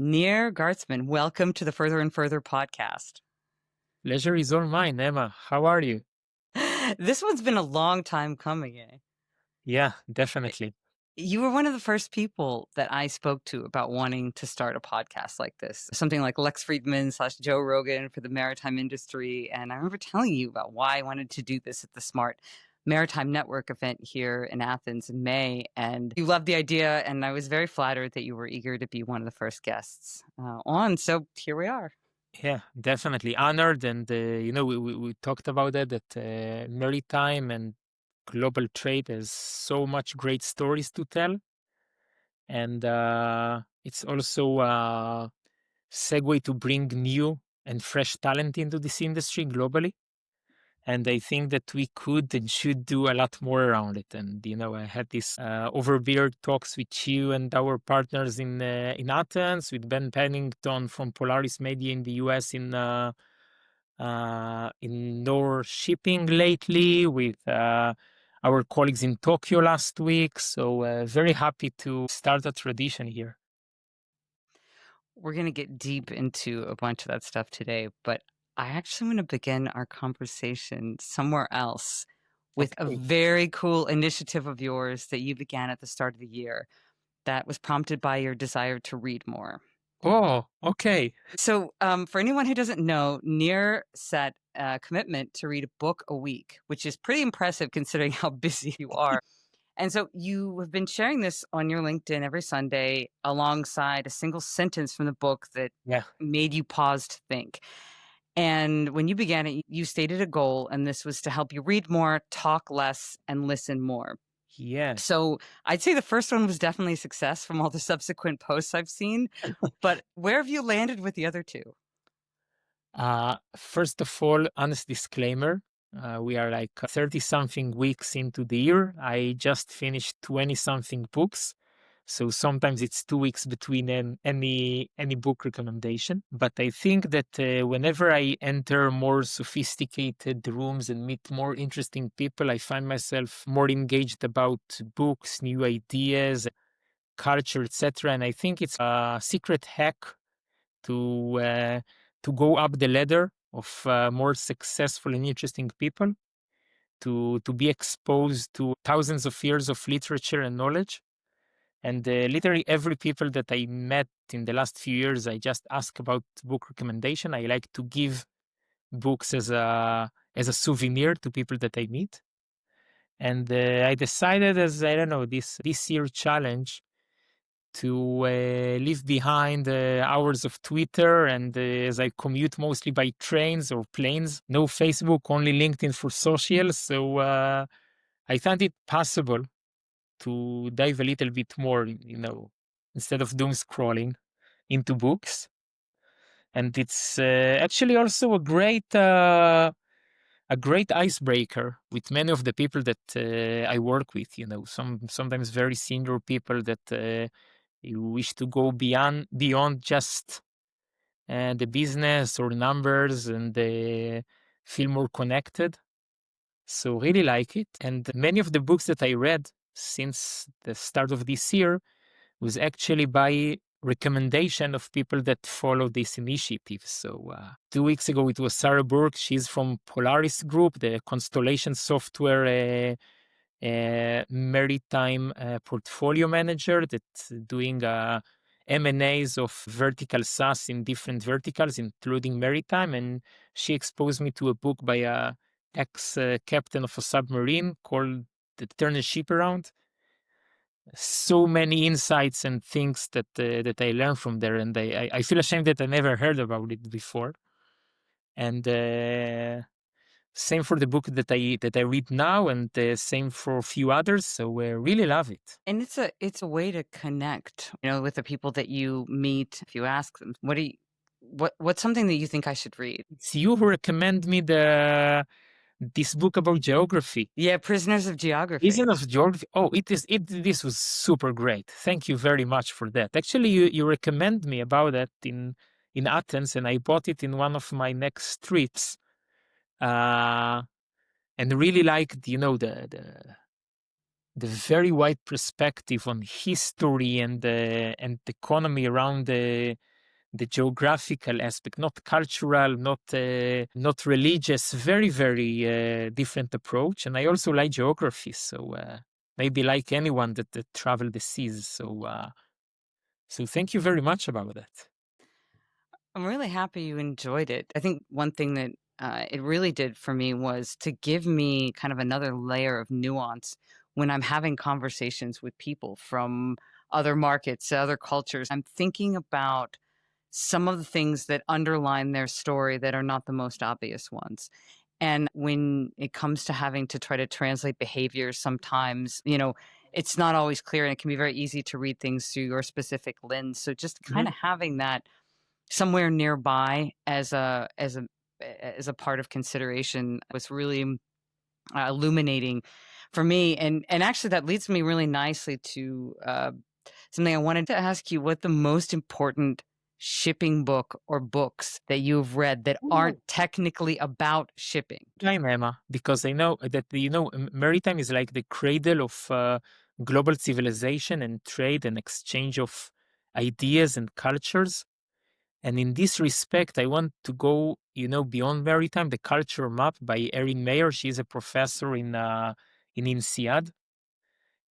Nir Gartzman, welcome to the Further and Further podcast. Pleasure is all mine, Emma. How are you? This one's been a long time coming, eh? Yeah, definitely. You were one of the first people that I spoke to about wanting to start a podcast like this, something like Lex Friedman / Joe Rogan for the maritime industry. And I remember telling you about why I wanted to do this at the Smart Maritime Network event here in Athens in May. And you loved the idea. And I was very flattered that you were eager to be one of the first guests on. So here we are. Yeah, definitely honored. And, we talked about that maritime and global trade has so much great stories to tell. And it's also a segue to bring new and fresh talent into this industry globally. And I think that we could and should do a lot more around it. And I had this over beer talks with you and our partners in Athens, with Ben Pennington from Polaris Media in the US, in Nor Shipping lately, with our colleagues in Tokyo last week. So very happy to start a tradition here. We're going to get deep into a bunch of that stuff today, but I actually want to begin our conversation somewhere else with a Okay. very cool initiative of yours that you began at the start of the year that was prompted by your desire to read more. Oh, okay. So, for anyone who doesn't know, Nir set a commitment to read a book a week, which is pretty impressive considering how busy you are. And so you have been sharing this on your LinkedIn every Sunday alongside a single sentence from the book that Yeah. made you pause to think. And when you began it, you stated a goal, and this was to help you read more, talk less, and listen more. Yeah. So I'd say the first one was definitely a success from all the subsequent posts I've seen. But where have you landed with the other two? First of all, honest disclaimer. We are like 30 something weeks into the year. I just finished 20 something books. So sometimes it's 2 weeks between any book recommendation. But I think that whenever I enter more sophisticated rooms and meet more interesting people, I find myself more engaged about books, new ideas, culture, etc. And I think it's a secret hack to go up the ladder of more successful and interesting people, to be exposed to thousands of years of literature and knowledge. And literally every people that I met in the last few years, I just ask about book recommendation. I like to give books as a souvenir to people that I meet. And I decided, as I don't know, this year challenge, to leave behind hours of Twitter, and as I commute mostly by trains or planes, no Facebook, only LinkedIn for social. So I found it possible to dive a little bit more, instead of doom scrolling, into books. And it's actually also a great icebreaker with many of the people that I work with. Sometimes very senior people that you wish to go beyond just the business or numbers, and feel more connected. So really like it. And many of the books that I read since the start of this year was actually by recommendation of people that follow this initiative. So 2 weeks ago, it was Sarah Burke. She's from Polaris Group, the constellation software maritime portfolio manager that's doing M&As of vertical SaaS in different verticals, including maritime. And she exposed me to a book by a ex-captain of a submarine called The Turner Ship Around. So many insights and things that I learned from there, and I feel ashamed that I never heard about it before. And same for the book that I read now, and same for a few others. So we really love it. And it's a way to connect, with the people that you meet. If you ask them, what's something that you think I should read? It's you who recommend me this book about geography. Yeah, Prisoners of Geography. Isn't of geography? Oh, it is. This was super great. Thank you very much for that. Actually, you recommend me about that in Athens, and I bought it in one of my next trips. And really liked, the very wide perspective on history and economy around the geographical aspect, not cultural, not religious, very, very different approach. And I also like geography, so maybe like anyone that travel the seas. So thank you very much about that. I'm really happy you enjoyed it. I think one thing that it really did for me was to give me kind of another layer of nuance when I'm having conversations with people from other markets, other cultures. I'm thinking about some of the things that underline their story that are not the most obvious ones. And when it comes to having to try to translate behaviors, sometimes, it's not always clear and it can be very easy to read things through your specific lens. So just kind Mhm. of having that somewhere nearby as a part of consideration was really illuminating for me. And actually, that leads me really nicely to something I wanted to ask you: what the most important shipping book or books that you've read that aren't technically about shipping? Time, Emma, because I know that maritime is like the cradle of global civilization and trade and exchange of ideas and cultures. And in this respect, I want to go, beyond maritime, the culture map by Erin Mayer. She's a professor in INSEAD.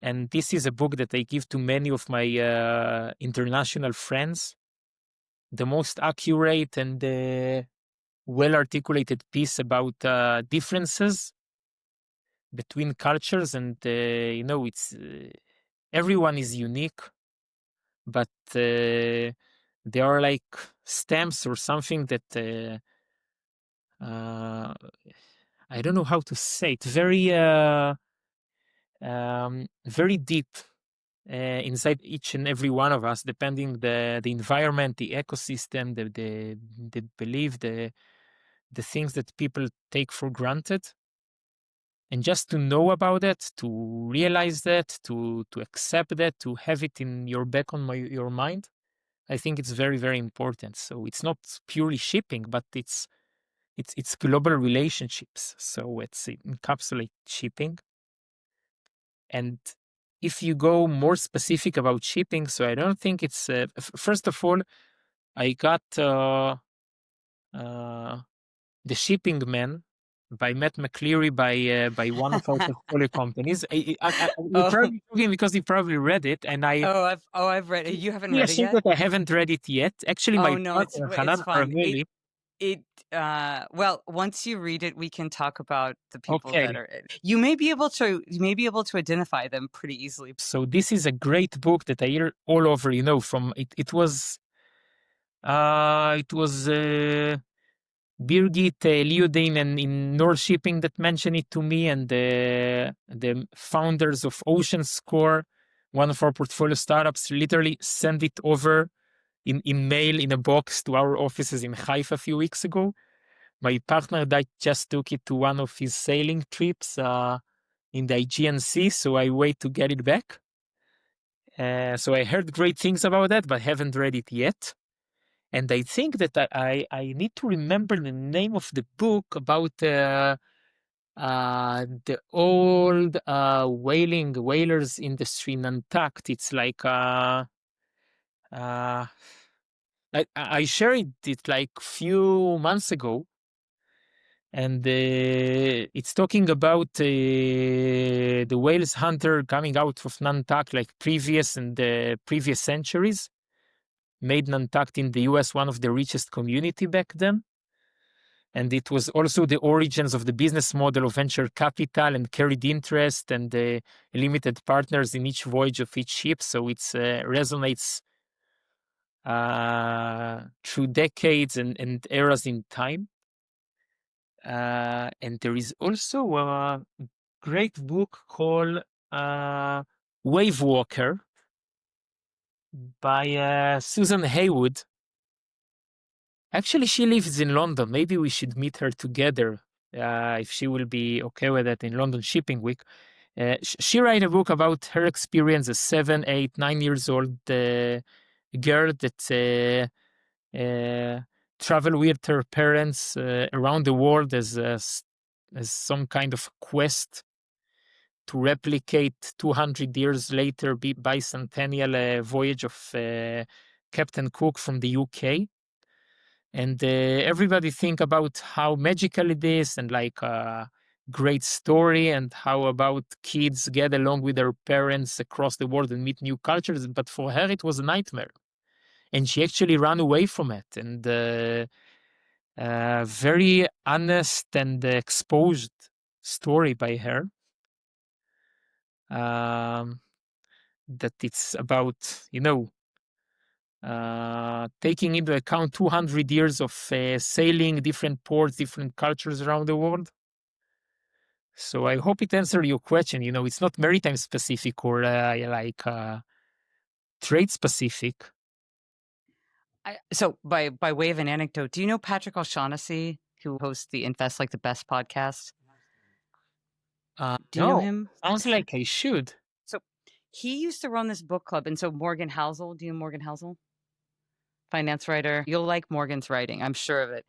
And this is a book that I give to many of my international friends. The most accurate and well articulated piece about differences between cultures. And, it's everyone is unique, but there are like stamps or something that uh, I don't know how to say it, very deep inside each and every one of us, depending the environment, the ecosystem, the belief, the things that people take for granted. And just to know about it, to realize that, to accept that, to have it in your back on your mind, I think it's very, very important. So it's not purely shipping, but it's global relationships. So it's encapsulate shipping. And if you go more specific about shipping, so I don't think it's first of all, I got uh, The Shipping Man by Matt McCleary by one of our portfolio companies. You're Oh, probably talking because you probably read it, and I I've read it. You haven't really read it ashamed yet? that I haven't read it yet. Actually, Oh my no, partner it's Hanan fine. It Armeli. it well, once you read it, we can talk about the people that Okay, are in. You may be able to identify them pretty easily. so this is a great book that I hear all over. From it. It was Birgit Liudain and in North Shipping that mentioned it to me, and the founders of Ocean Score, one of our portfolio startups, literally sent it over in mail in a box to our offices in Haifa a few weeks ago. My partner that just took it to one of his sailing trips in the Aegean Sea, so I wait to get it back. So I heard great things about that, but haven't read it yet. And I think that I need to remember the name of the book about the old whalers industry in Nantucket. It's like uh, I shared it like few months ago, and it's talking about the whales hunter coming out of Nantucket, like previous and the previous centuries, made Nantucket in the U.S. one of the richest community back then. And it was also the origins of the business model of venture capital and carried interest and limited partners in each voyage of each ship. So it resonates through decades and eras in time. And there is also a great book called Wave Walker by Susan Haywood. Actually, she lives in London. Maybe we should meet her together if she will be okay with that in London Shipping Week. She wrote a book about her experience as 7, 8, 9 years old girl that traveled with her parents around the world as some kind of quest to replicate 200 years later bicentennial voyage of Captain Cook from the UK. And everybody think about how magical it is and like a great story and how about kids get along with their parents across the world and meet new cultures. But for her, it was a nightmare. And she actually ran away from it. And very honest and exposed story by her. That it's about, taking into account 200 years of sailing different ports, different cultures around the world. So I hope it answered your question. It's not maritime specific or trade specific. So by way of an anecdote, do you know Patrick O'Shaughnessy, who hosts the Invest Like the Best podcast? Do you know No, him? sounds like I should. So he used to run this book club. And so Morgan Housel, do you know Morgan Housel? Finance writer. You'll like Morgan's writing, I'm sure of it.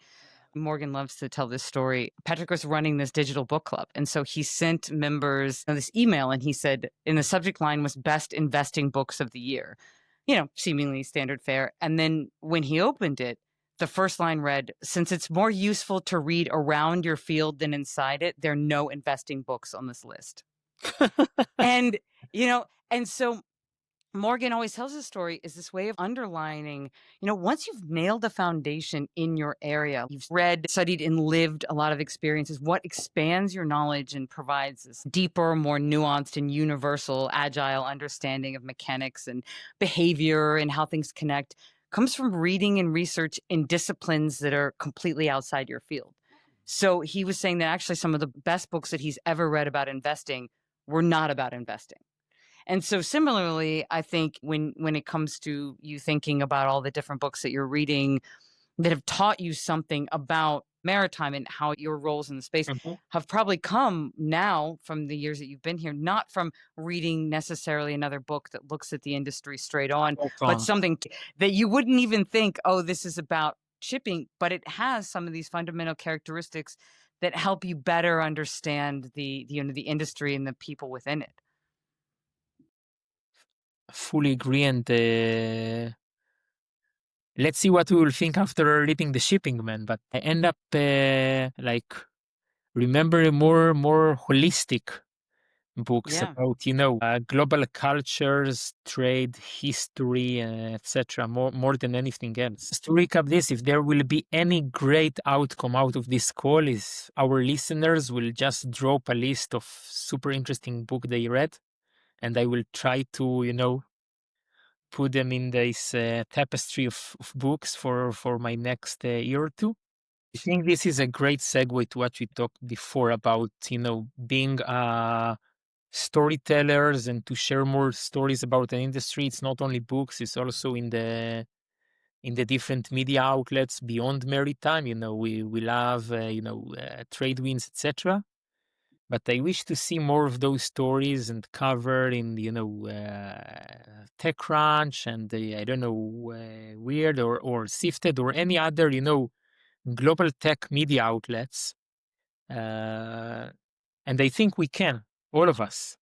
Morgan loves to tell this story. Patrick was running this digital book club. And so he sent members this email and he said, in the subject line was best investing books of the year, seemingly standard fare. And then when he opened it, the first line read, since it's more useful to read around your field than inside it, there are no investing books on this list. And, and so Morgan always tells his story is this way of underlining, once you've nailed a foundation in your area, you've read, studied, and lived a lot of experiences, what expands your knowledge and provides this deeper, more nuanced and universal, agile understanding of mechanics and behavior and how things connect comes from reading and research in disciplines that are completely outside your field. So he was saying that actually some of the best books that he's ever read about investing were not about investing. And so similarly, I think when it comes to you thinking about all the different books that you're reading that have taught you something about maritime and how your roles in the space have probably come now from the years that you've been here, not from reading necessarily another book that looks at the industry straight on, but something that you wouldn't even think, oh, this is about shipping, but it has some of these fundamental characteristics that help you better understand the industry and the people within it. Fully agree. And let's see what we will think after reading The Shipping Man. But I end up remembering more holistic books about global cultures, trade, history, etc. More than anything else. Just to recap this, if there will be any great outcome out of this call, is our listeners will just drop a list of super interesting book they read, and I will try to put them in this tapestry of books for my next year or two. I think this is a great segue to what we talked before about being storytellers and to share more stories about an industry. It's not only books; it's also in the different media outlets beyond maritime. We love trade winds, etc. But I wish to see more of those stories and covered in TechCrunch and I don't know Weird or Sifted or any other global tech media outlets. And I think we can, all of us,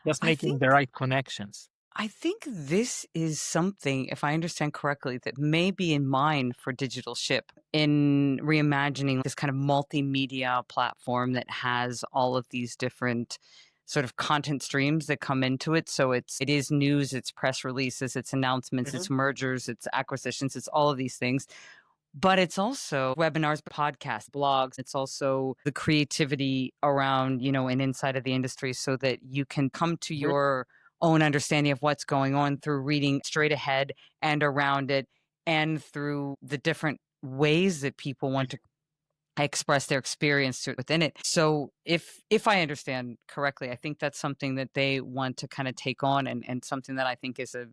just making the right connections. I think this is something, if I understand correctly, that may be in mind for Digital Ship in reimagining this kind of multimedia platform that has all of these different sort of content streams that come into it. So it is news, it's press releases, it's announcements, it's mergers, it's acquisitions, it's all of these things. But it's also webinars, podcasts, blogs. It's also the creativity around, and inside of the industry so that you can come to your own understanding of what's going on through reading straight ahead and around it and through the different ways that people want to express their experience within it. So if I understand correctly, I think that's something that they want to kind of take on and something that I think is a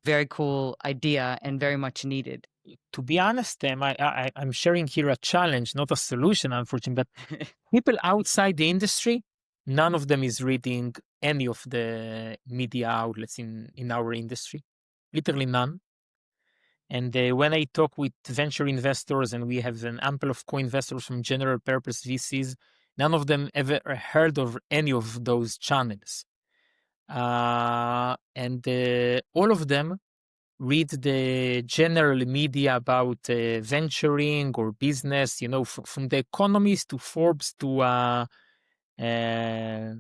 very cool idea and very much needed. To be honest, I'm sharing here a challenge, not a solution, unfortunately. But people outside the industry, none of them is reading any of the media outlets in our industry, literally none. And when I talk with venture investors, and we have an ample of co-investors from general purpose VCs, None of them ever heard of any of those channels. And all of them read the general media about venturing or business, from The Economist to Forbes uh, to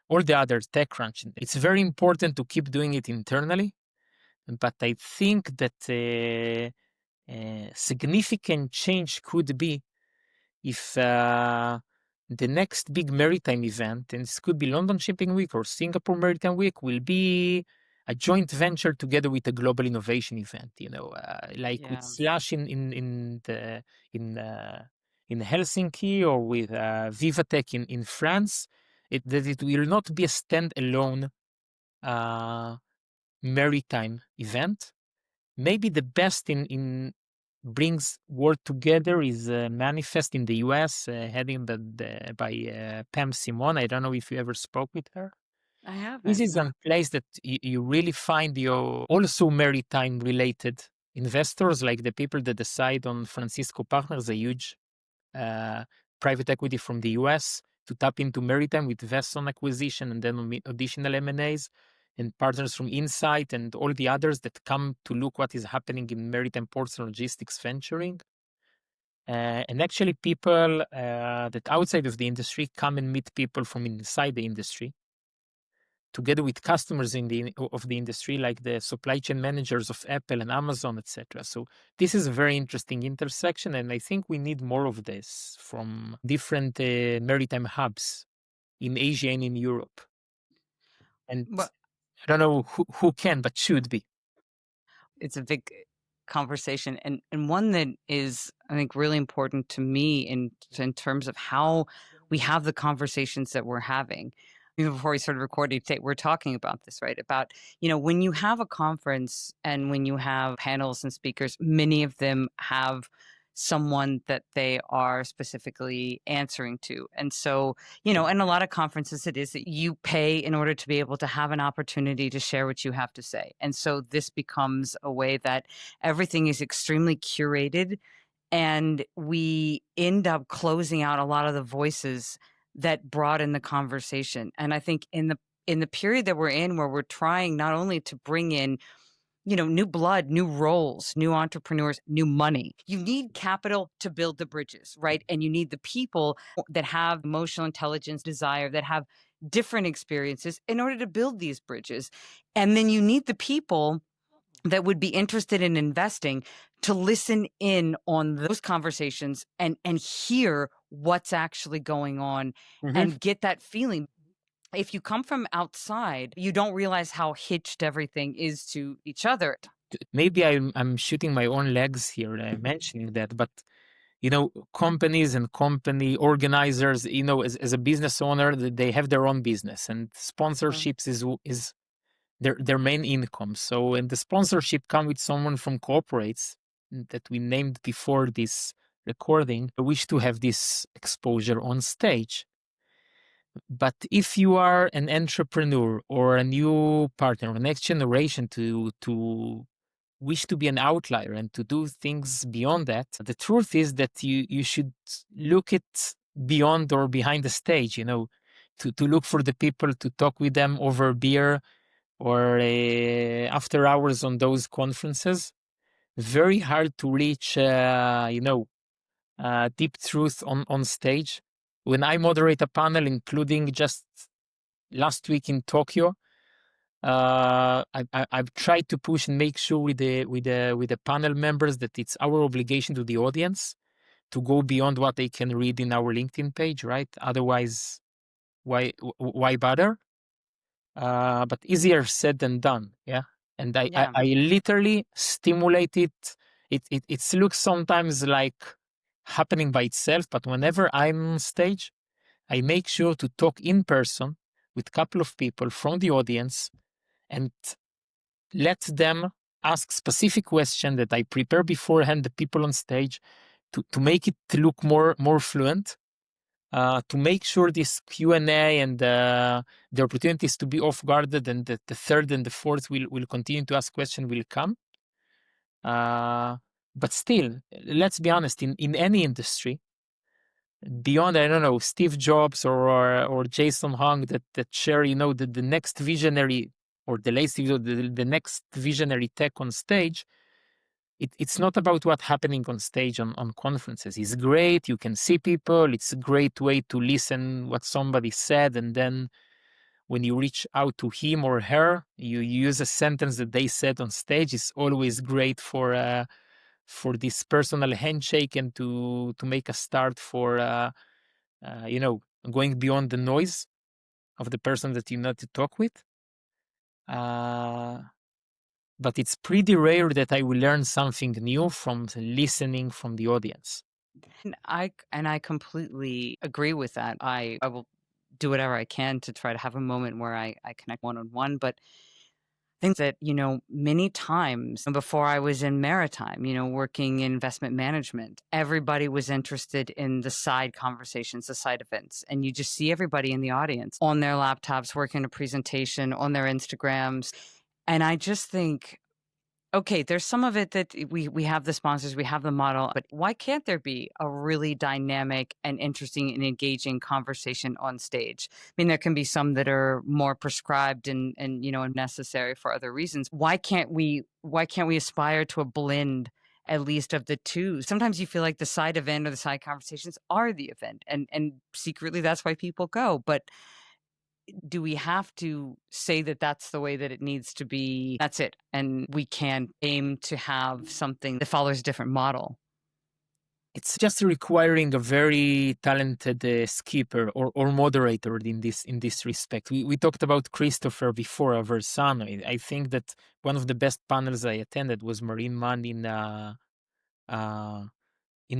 all the other TechCrunch. It's very important to keep doing it internally, but I think that significant change could be if the next big maritime event, and this could be London Shipping Week or Singapore Maritime Week, will be a joint venture together with a global innovation event. Like with Yeah. Slash in in Helsinki, or with Vivatech in France. That it will not be a standalone uh, maritime event. Maybe the best in brings world together is Manifest in the US, heading by Pam Simon. I don't know if you ever spoke with her. I This haven't, is no. a place that you really find your also maritime related investors, like the people that decide on Francisco Partners, a huge uh, private equity from the US, to tap into maritime with Vesson acquisition and then additional M&As, and partners from Insight and all the others that come to look what is happening in maritime ports and logistics venturing. And actually people that outside of the industry come and meet people from inside the industry, together with customers of the industry, like the supply chain managers of Apple and Amazon, etc. So this is a very interesting intersection, and I think we need more of this from different maritime hubs in Asia and in Europe. And But I don't know who can, but should be. it's a big conversation, and one that is, I think, really important to me in terms of how we have the conversations that we're having. Even before we started recording today, we're talking about this, right? About, when you have a conference and when you have panels and speakers, many of them have someone that they are specifically answering to. And so, in a lot of conferences, it is that you pay in order to be able to have an opportunity to share what you have to say. And so this becomes a way that everything is extremely curated, and we end up closing out a lot of the voices that brought in the conversation. And I think in the period that we're in, where we're trying not only to bring in new blood, new roles, new entrepreneurs, new money. You need capital to build the bridges, right? And you need the people that have emotional intelligence, desire, that have different experiences in order to build these bridges. And then you need the people that would be interested in investing to listen in on those conversations and hear what's actually going on Mhm. and get that feeling. If you come from outside, you don't realize how hitched everything is to each other. Maybe I'm shooting my own legs here mentioning that, but companies and company organizers, as a business owner, they have their own business, and sponsorships is their main income. So, and the sponsorship come with someone from corporates that we named before this recording, wish to have this exposure on stage. But if you are an entrepreneur or a new partner, a next generation to wish to be an outlier and to do things beyond that, the truth is that you should look it beyond or behind the stage, to look for the people, to talk with them over beer or after hours on those conferences. Very hard to reach, deep truth on stage. When I moderate a panel, including just last week in Tokyo, I've tried to push and make sure with the panel members that it's our obligation to the audience to go beyond what they can read in our LinkedIn page, right? Otherwise, why bother? But easier said than done, yeah. And Yeah. I literally stimulate it. It looks sometimes like happening by itself, but whenever I'm on stage, I make sure to talk in person with a couple of people from the audience and let them ask specific question that I prepare beforehand the people on stage to make it look more fluent, to make sure this Q&A and the opportunities to be off guarded, and the third and the fourth will continue to ask question will come. But still, let's be honest, in any industry, beyond, I don't know, Steve Jobs or Jason Hong that share, the next visionary, or the latest, the next visionary tech on stage. It's not about what happening on stage on conferences. It's great. You can see people. It's a great way to listen what somebody said. And then when you reach out to him or her, you use a sentence that they said on stage. It's always great for this personal handshake and to make a start for, you know, going beyond the noise of the person that you need to talk with. But it's pretty rare that I will learn something new from listening from the audience. And I completely agree with that. I will do whatever I can to try to have a moment where I connect one on one. But I think that, many times before I was in maritime, working in investment management, everybody was interested in the side conversations, the side events. And you just see everybody in the audience on their laptops, working a presentation on their Instagrams. And I just think, okay, there's some of it that we have the sponsors, we have the model, but why can't there be a really dynamic and interesting and engaging conversation on stage? I mean, there can be some that are more prescribed and necessary for other reasons. Why can't we aspire to a blend at least of the two? Sometimes you feel like the side event or the side conversations are the event, and secretly that's why people go. But do we have to say that that's the way that it needs to be? That's it. And we can't aim to have something that follows a different model. It's just requiring a very talented skipper or moderator in this respect. We talked about Christopher before, Versano. I think that one of the best panels I attended was Marine Man in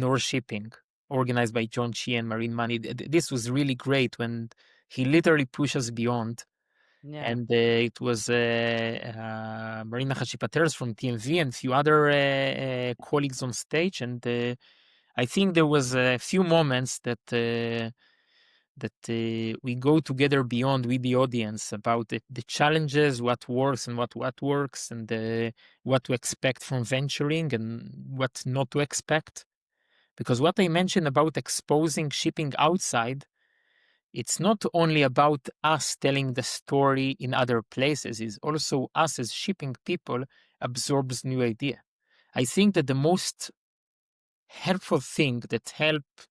Ore Shipping, organized by John Chi and Marine Man. This was really great when he literally pushes beyond. Yeah. And it was Marina Hashipateras from TMV and a few other colleagues on stage. And I think there was a few moments that we go together beyond with the audience about the challenges, what works and what works, and what to expect from venturing and what not to expect. Because what I mentioned about exposing shipping outside, it's not only about us telling the story in other places, it's also us as shipping people absorbs new idea. I think that the most helpful thing that helped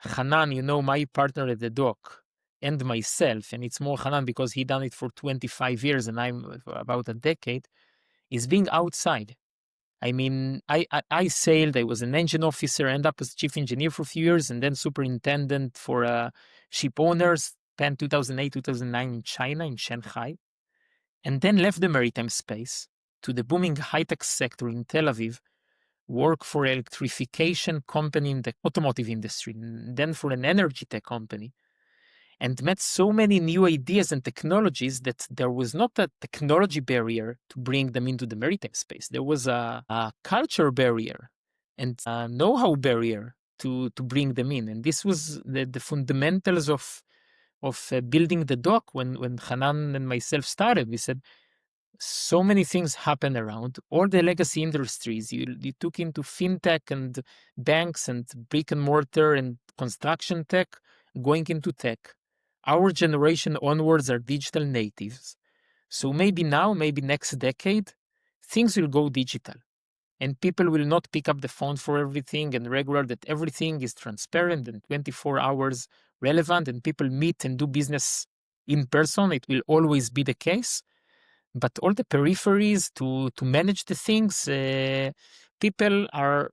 Hanan, my partner at the dock, and myself, and it's more Hanan because he done it for 25 years and I'm for about a decade, is being outside. I mean, I sailed, I was an engine officer, ended up as chief engineer for a few years, and then superintendent for ship owners, spent 2008, 2009 in China, in Shanghai, and then left the maritime space to the booming high-tech sector in Tel Aviv, work for an electrification company in the automotive industry, and then for an energy tech company, and met so many new ideas and technologies that there was not a technology barrier to bring them into the maritime space. There was a culture barrier and a know-how barrier to bring them in. And this was the fundamentals of building the dock. When Hanan and myself started, we said, so many things happen around all the legacy industries. You took into fintech and banks and brick and mortar and construction tech, going into tech. Our generation onwards are digital natives. So maybe now, maybe next decade, things will go digital. And people will not pick up the phone for everything and regular, that everything is transparent and 24 hours relevant and people meet and do business in person. It will always be the case. But all the peripheries to manage the things, people are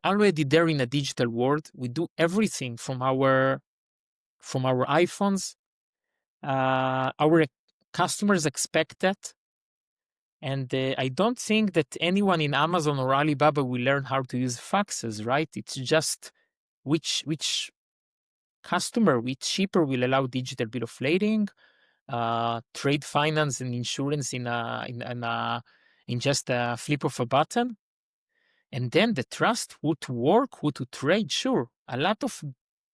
already there in a digital world. We do everything from our iPhones. Our customers expect that, and I don't think that anyone in Amazon or Alibaba will learn how to use faxes. Right? It's just which customer, which shipper will allow digital bill of lading, trade finance and insurance in just a flip of a button. And then the trust, who to work, who to trade, sure, a lot of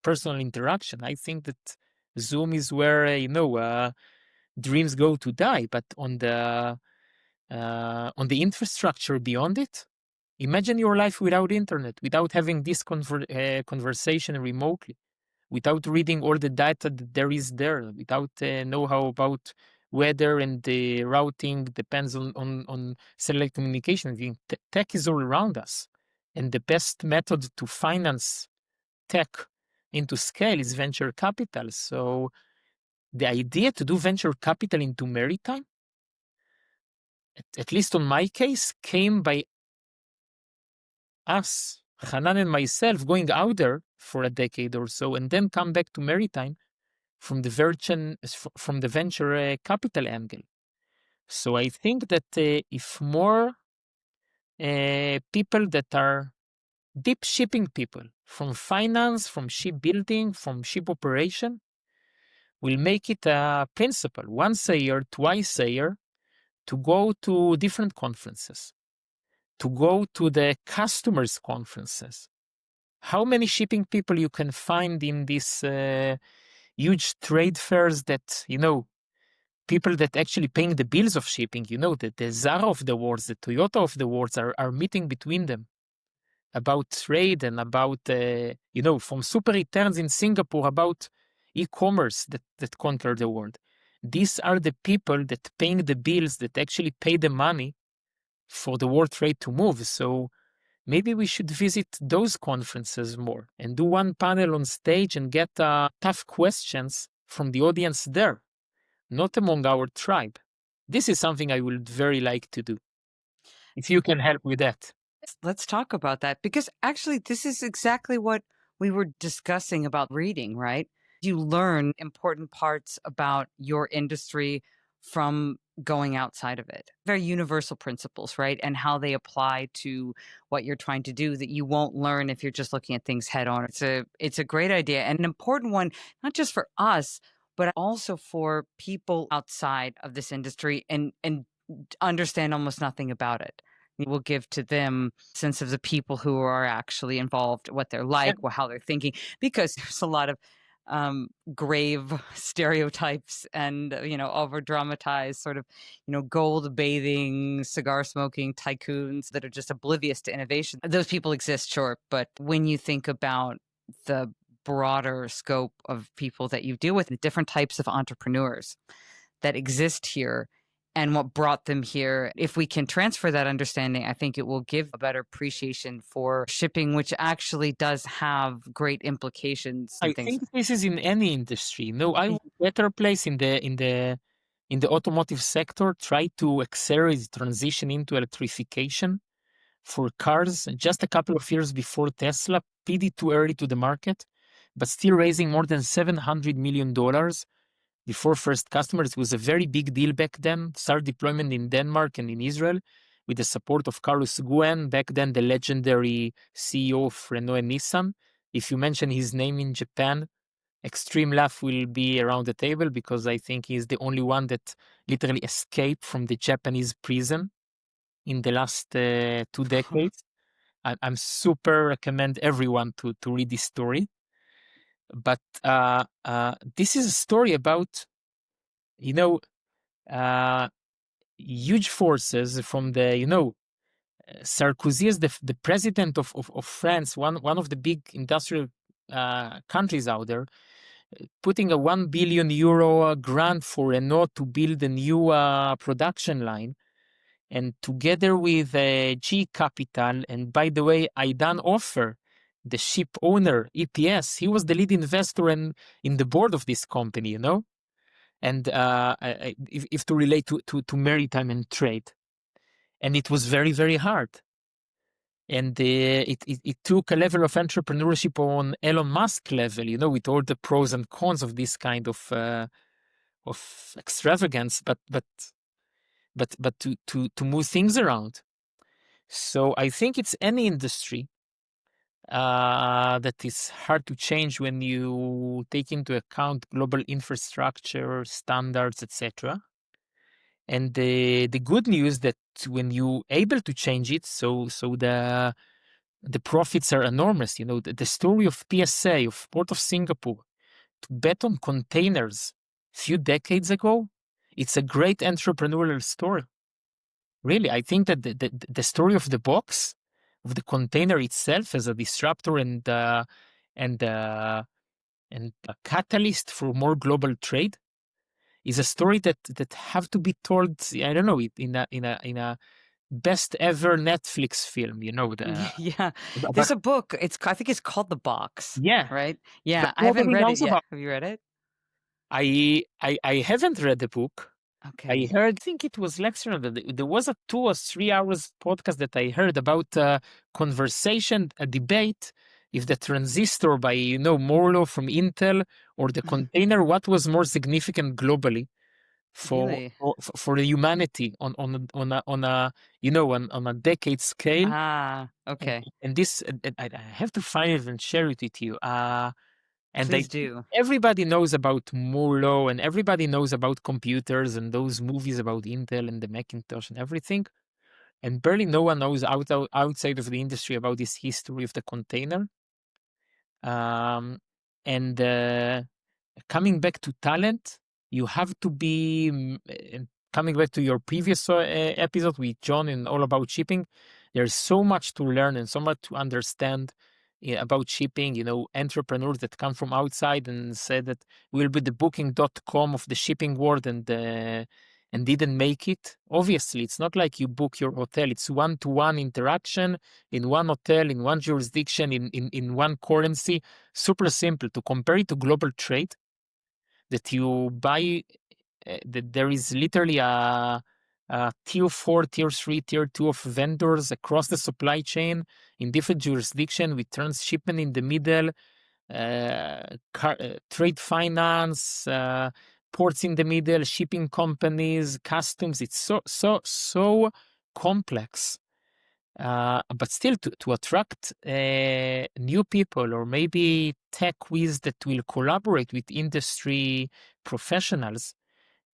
personal interaction. I think that Zoom is where dreams go to die, but on the infrastructure beyond it, Imagine your life without internet, without having this conversation remotely, without reading all the data that there is there, without know-how about weather and the routing depends on satellite communication. I think tech is all around us. And the best method to finance tech into scale is venture capital. So the idea to do venture capital into maritime, at least on my case, came by us, Hanan and myself, going out there for a decade or so, and then come back to maritime from the venture capital angle. So I think that if more people that are deep shipping people from finance, from shipbuilding, from ship operation, will make it a principle once a year, twice a year, to go to different conferences, to go to the customers' conferences. How many shipping people you can find in these huge trade fairs that, people that actually paying the bills of shipping, the Zara of the world, the Toyota of the world are meeting between them about trade and about, from super returns in Singapore, about e-commerce that conquer the world. These are the people that paying the bills, that actually pay the money for the world trade to move. So maybe we should visit those conferences more and do one panel on stage and get tough questions from the audience there, not among our tribe. This is something I would very like to do. If you can help with that. Let's talk about that because actually, this is exactly what we were discussing about reading, right? You learn important parts about your industry from going outside of it. Very universal principles, right? And how they apply to what you're trying to do that you won't learn if you're just looking at things head on. It's a great idea and an important one, not just for us, but also for people outside of this industry and understand almost nothing about it. Will give to them sense of the people who are actually involved, what they're Yeah. like, how they're thinking, because there's a lot of grave stereotypes and over dramatized sort of gold bathing, cigar smoking tycoons that are just oblivious to innovation. Those people exist, sure, but when you think about the broader scope of people that you deal with, the different types of entrepreneurs that exist here and what brought them here. If we can transfer that understanding, I think it will give a better appreciation for shipping, which actually does have great implications I and things. think this is in any industry. No, I would better place in the automotive sector, try to accelerate the transition into electrification for cars just a couple of years before Tesla, pretty too early to the market, but still raising more than $700 million before first customers. It was a very big deal back then. Start deployment in Denmark and in Israel with the support of Carlos Ghosn, back then the legendary CEO of Renault and Nissan. If you mention his name in Japan, extreme laugh will be around the table because I think he's the only one that literally escaped from the Japanese prison in the last 2 decades. I'm super recommend everyone to read this story. But this is a story about, you know, uh, huge forces from the, Sarkozy is the president of France, one of the big industrial countries out there, putting a 1 billion euro grant for Renault to build a new production line. And together with G Capital, and by the way, Aidan Offer, the ship owner, EPS, he was the lead investor and in the board of this company, and if to relate to maritime and trade. And it was very, very hard. And it took a level of entrepreneurship on Elon Musk level, with all the pros and cons of this kind of extravagance, but to move things around. So I think it's any industry that is hard to change when you take into account global infrastructure, standards, etc. And the good news that when you able to change it, so the profits are enormous. The story of PSA, of Port of Singapore, to bet on containers few decades ago, it's a great entrepreneurial story. Really, I think that the story of the box of the container itself as a disruptor and uh, and a catalyst for more global trade is a story that have to be told. I don't know, in a best ever Netflix film. You know the Yeah. but There's a book. I think it's called The Box, yeah, right? but Yeah, I haven't nobody read it knows yet. about. Have you read it? I haven't read the book. I Okay. heard, I think it was lecture. There was a 2 or 3 hours podcast that I heard about conversation, a debate, if the transistor by Morlo from Intel or the container, what was more significant globally for Really? for the humanity on a decade scale. Ah, And, okay. and this, I have to find it and share it with you. And I Please think do. everybody knows about Moore law and everybody knows about computers and those movies about Intel and the Macintosh and everything. And barely no one knows outside of the industry about this history of the container. Um, and coming back to talent, you have to be coming back to your previous episode with John and all about shipping. There's so much to learn and so much to understand about shipping. Entrepreneurs that come from outside and say that we'll be the booking.com of the shipping world and didn't make it. Obviously, it's not like you book your hotel. It's one-to-one interaction in one hotel, in one jurisdiction, in one currency. Super simple. To compare it to global trade, that you buy, that there is literally a tier 4, tier 3, tier 2 of vendors across the supply chain in different jurisdiction with transshipment in the middle, trade finance, ports in the middle, shipping companies, customs. It's so complex. But still, to attract new people or maybe tech whiz that will collaborate with industry professionals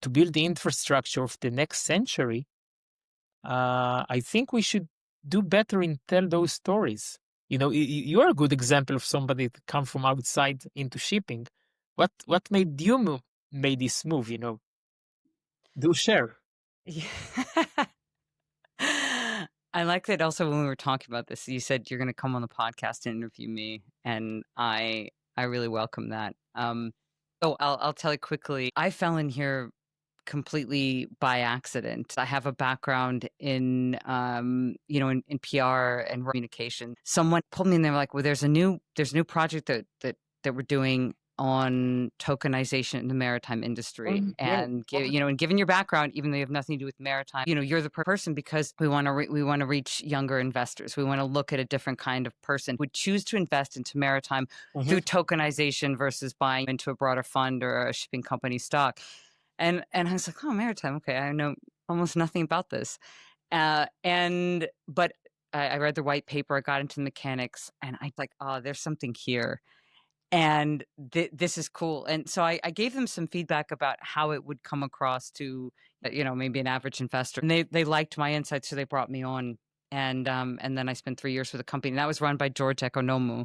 to build the infrastructure of the next century, I think we should do better in tell those stories. You're a good example of somebody that come from outside into shipping. What made you made this move? Do share. Yeah. I like that also when we were talking about this, you said you're going to come on the podcast and interview me, and I really welcome that. So I'll tell you quickly. I fell in here completely by accident. I have a background in in PR and communication. Someone pulled me in, they were like, well, there's a new project that we're doing on tokenization in the maritime industry. Yeah. And and given your background, even though you have nothing to do with maritime, you're the person, because we want to we want to reach younger investors. We want to look at a different kind of person who would choose to invest into maritime Mhm. through tokenization versus buying into a broader fund or a shipping company stock. And I was like, oh, maritime. Okay, I know almost nothing about this. But I read the white paper. I got into mechanics, and I like, oh, there's something here, and this is cool. And so I gave them some feedback about how it would come across to maybe an average investor, and they liked my insights, so they brought me on. And then I spent 3 years with a company, and that was run by George Economou.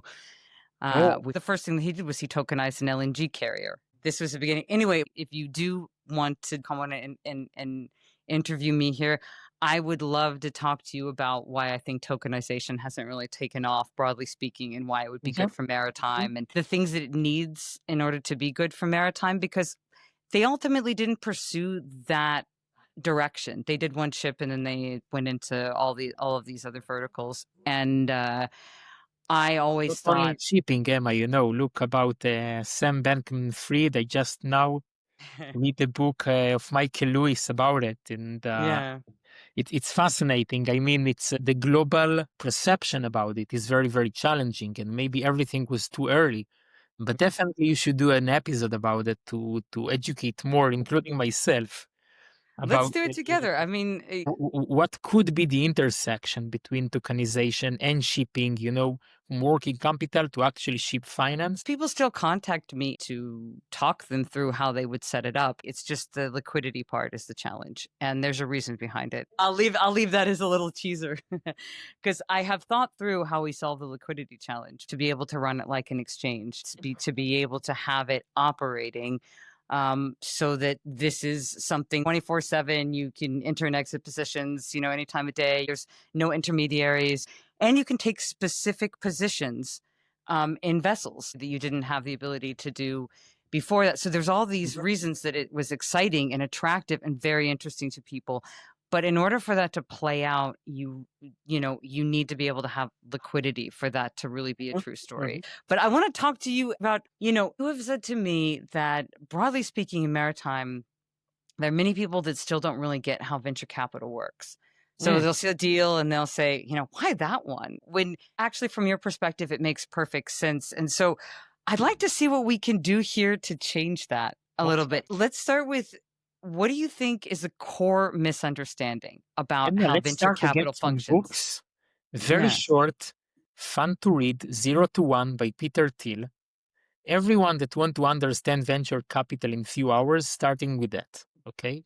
Oh. The first thing that he did was he tokenized an LNG carrier. This was the beginning. Anyway, if you do want to come on and interview me here, I would love to talk to you about why I think tokenization hasn't really taken off, broadly speaking, and why it would be Mhm. good for maritime and the things that it needs in order to be good for maritime, because they ultimately didn't pursue that direction. They did one ship and then they went into all of these other verticals. And I Not always only in thought, shipping, Emma, look about Sam Bankman-Fried. I just now read the book of Michael Lewis about it, and yeah. it's fascinating. I mean, it's the global perception about it is very, very challenging, and maybe everything was too early. But definitely, you should do an episode about it to educate more, including myself, Let's about do it together. I mean, what could be the intersection between tokenization and shipping, from working capital to actually ship finance. people still contact me to talk them through how they would set it up. It's just the liquidity part is the challenge, and there's a reason behind it. I'll leave that as a little teaser, because I have thought through how we solve the liquidity challenge to be able to run it like an exchange, to be able to have it operating, so that this is something 24/7. You can enter and exit positions, any time of day. There's no intermediaries. and you can take specific positions in vessels that you didn't have the ability to do before that. So there's all these Mhm. reasons that it was exciting and attractive and very interesting to people. But in order for that to play out, you need to be able to have liquidity for that to really be a Mhm. true story. Mhm. But I want to talk to you about, you have said to me that broadly speaking in maritime, there are many people that still don't really get how venture capital works. So Mm. they'll see a deal and they'll say, why that one? When actually, from your perspective, it makes perfect sense. And so I'd like to see what we can do here to change that a little Okay. bit. Let's start with, what do you think is a core misunderstanding about And how let's venture start again capital from functions? books. Very Yeah. short, fun to read, Zero to One by Peter Thiel. Everyone that want to understand venture capital in few hours, starting with that. Okay.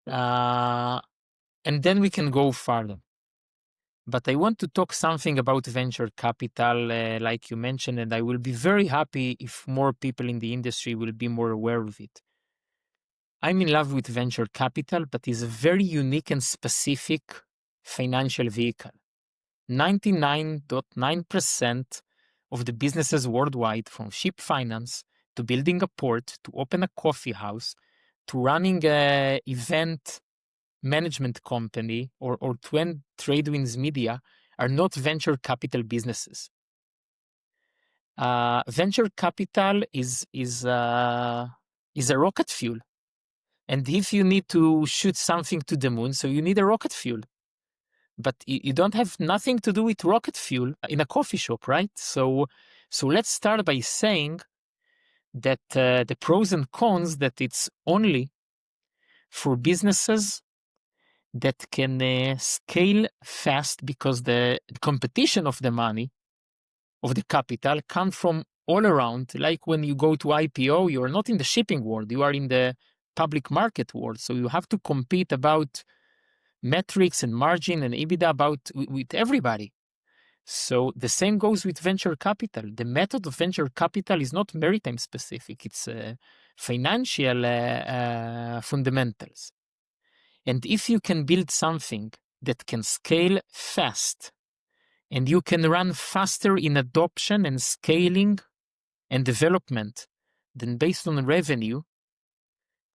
Uh, and then we can go further. But I want to talk something about venture capital, like you mentioned, and I will be very happy if more people in the industry will be more aware of it. I'm in love with venture capital, but it's a very unique and specific financial vehicle. 99.9% of the businesses worldwide, from ship finance to building a port to open a coffee house to running a event management company or to end Tradewinds Media, are not venture capital businesses. Venture capital is a rocket fuel. And if you need to shoot something to the moon, so you need a rocket fuel. But you don't have nothing to do with rocket fuel in a coffee shop, right? So let's start by saying that the pros and cons, that it's only for businesses that can scale fast, because the competition of the money, of the capital, come from all around. Like when you go to IPO, you are not in the shipping world, you are in the public market world. So you have to compete about metrics and margin and EBITDA with everybody. So the same goes with venture capital. The method of venture capital is not maritime specific. It's financial fundamentals. And if you can build something that can scale fast, and you can run faster in adoption and scaling and development than based on revenue,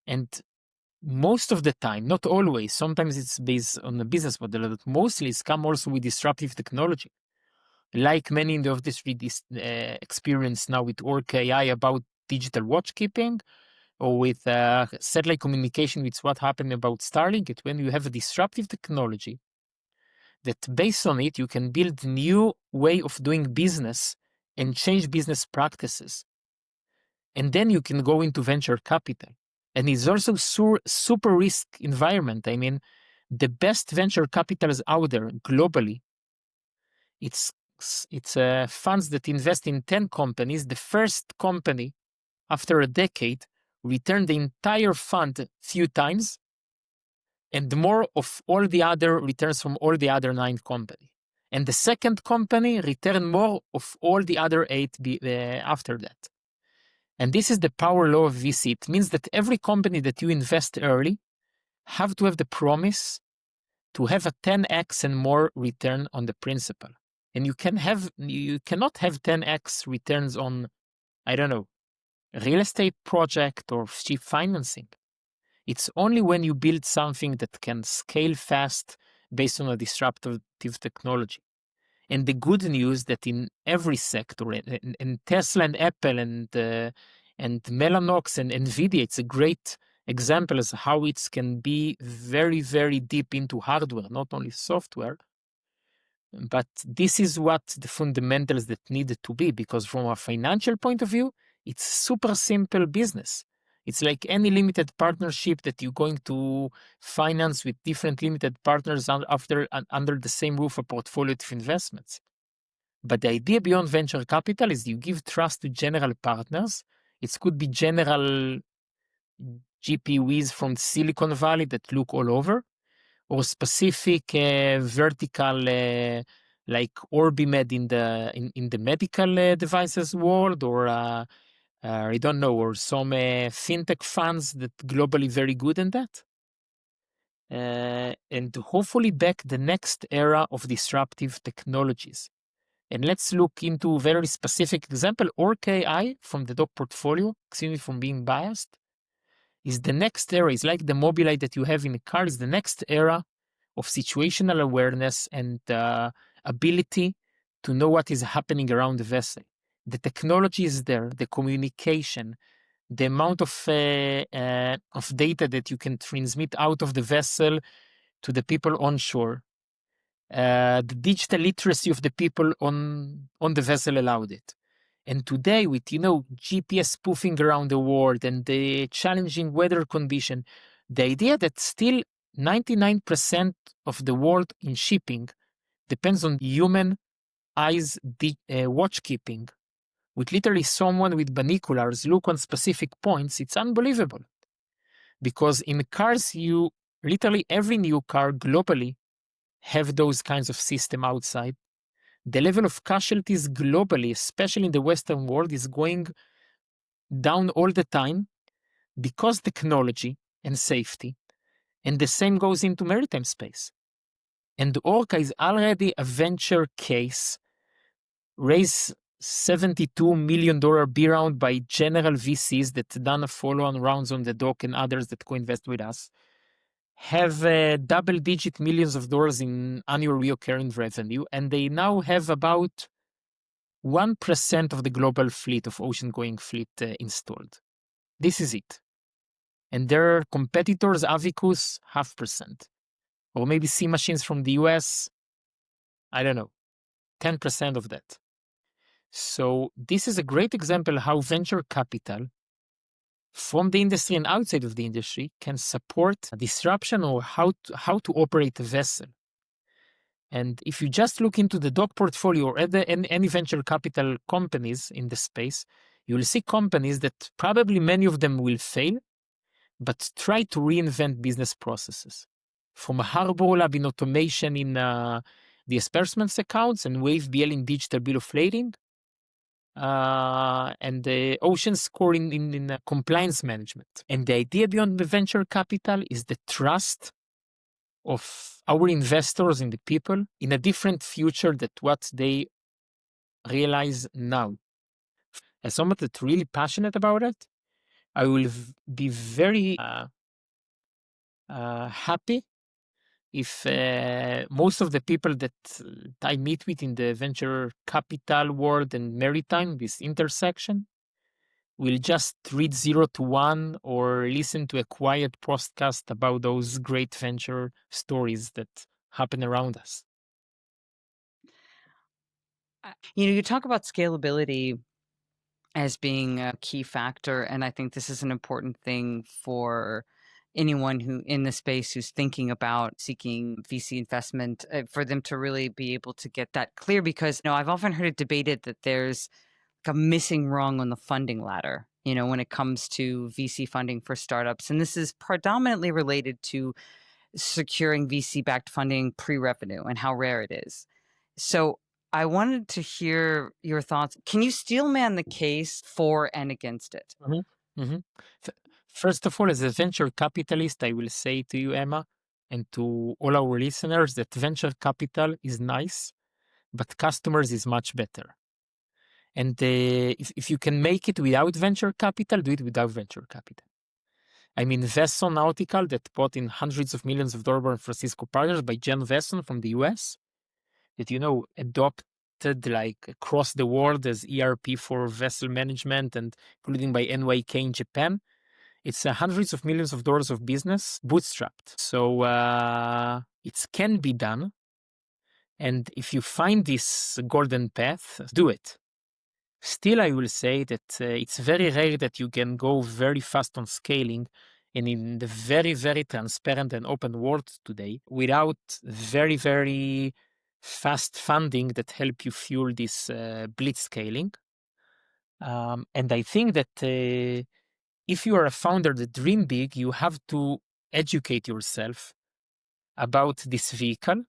and most of the time, not always, sometimes it's based on a business model, but mostly it's come also with disruptive technology. Like many in the industry experience now with Orc AI about digital watchkeeping, or with satellite communication, with what happened about Starlink. It's when you have a disruptive technology that based on it, you can build new way of doing business and change business practices. And then you can go into venture capital. And it's also super risk environment. I mean, the best venture capitals out there globally, it's funds that invest in 10 companies. The first company, after a decade, returned the entire fund few times, and more of all the other returns from all the other 9 companies. And the second company returned more of all the other 8 after that. And this is the power law of VC. It means that every company that you invest early have to have the promise to have a 10x and more return on the principal. And you cannot have 10x returns on, I don't know, real estate project or cheap financing. It's only when you build something that can scale fast based on a disruptive technology. And the good news that in every sector, in Tesla and Apple and Mellanox and Nvidia, it's a great example as how it can be very, very deep into hardware, not only software. But this is what the fundamentals that needed to be, because from a financial point of view, it's super simple business. It's like any limited partnership that you're going to finance with different limited partners under the same roof, a portfolio of investments. But the idea beyond venture capital is you give trust to general partners. It could be general GPUs from Silicon Valley that look all over, or specific vertical like Orbimed in the medical devices world, or I don't know, or some fintech funds that globally very good in that. and hopefully back the next era of disruptive technologies. And let's look into a very specific example. Orc AI from the dog portfolio, excuse me from being biased, is the next era. It's like the Mobileye that you have in a car. Is the next era of situational awareness and ability to know what is happening around the vessel. The technology is there, the communication, the amount of data that you can transmit out of the vessel to the people on shore. The digital literacy of the people on the vessel allowed it. And today, with GPS spoofing around the world and the challenging weather condition, the idea that still 99% of the world in shipping depends on human eyes watch keeping, with literally someone with binoculars look on specific points, it's unbelievable. Because in cars, you literally every new car globally have those kinds of system outside. The level of casualties globally, especially in the Western world, is going down all the time because technology and safety. And the same goes into maritime space. And Orca is already a venture case, raised $72 million B round by general VCs that done follow-on rounds on the dock and others that co-invest with us, have double-digit millions of dollars in annual recurring revenue, and they now have about 1% of the global fleet of ocean-going fleet installed. This is it. And their competitors, Avicus, 0.5%. Or maybe Sea Machines from the US, I don't know, 10% of that. So this is a great example how venture capital from the industry and outside of the industry can support disruption or how to operate a vessel. And if you just look into the dog portfolio or any venture capital companies in the space, you will see companies that probably many of them will fail, but try to reinvent business processes. From a Harbor Lab in automation in the disbursements accounts and Wave BL in digital bill of lading, and the Ocean Score in compliance management. And the idea beyond the venture capital is the trust of our investors in the people in a different future than what they realize now. As someone that's really passionate about it, I will be very happy if most of the people that I meet with in the venture capital world and maritime, this intersection, will just read 0 to 1 or listen to a quiet podcast about those great venture stories that happen around us. You talk about scalability as being a key factor, and I think this is an important thing for anyone who in the space who's thinking about seeking VC investment, for them to really be able to get that clear. Because I've often heard it debated that there's like a missing rung on the funding ladder, when it comes to VC funding for startups, and this is predominantly related to securing VC-backed funding pre-revenue and how rare it is. So I wanted to hear your thoughts. Can you steelman the case for and against it? Mm-hmm. Mm-hmm. First of all, as a venture capitalist, I will say to you, Emma, and to all our listeners that venture capital is nice, but customers is much better. And if you can make it without venture capital, do it without venture capital. I mean, Vesson article that bought in hundreds of millions of dollars by Francisco Partners by Jen Vesson from the US, that, adopted like across the world as ERP for vessel management and including by NYK in Japan. It's hundreds of millions of dollars of business bootstrapped. So it can be done. And if you find this golden path, do it. Still, I will say that it's very rare that you can go very fast on scaling and in the very, very transparent and open world today without very, very fast funding that help you fuel this blitz scaling. And I think that if you are a founder that dream big, you have to educate yourself about this vehicle.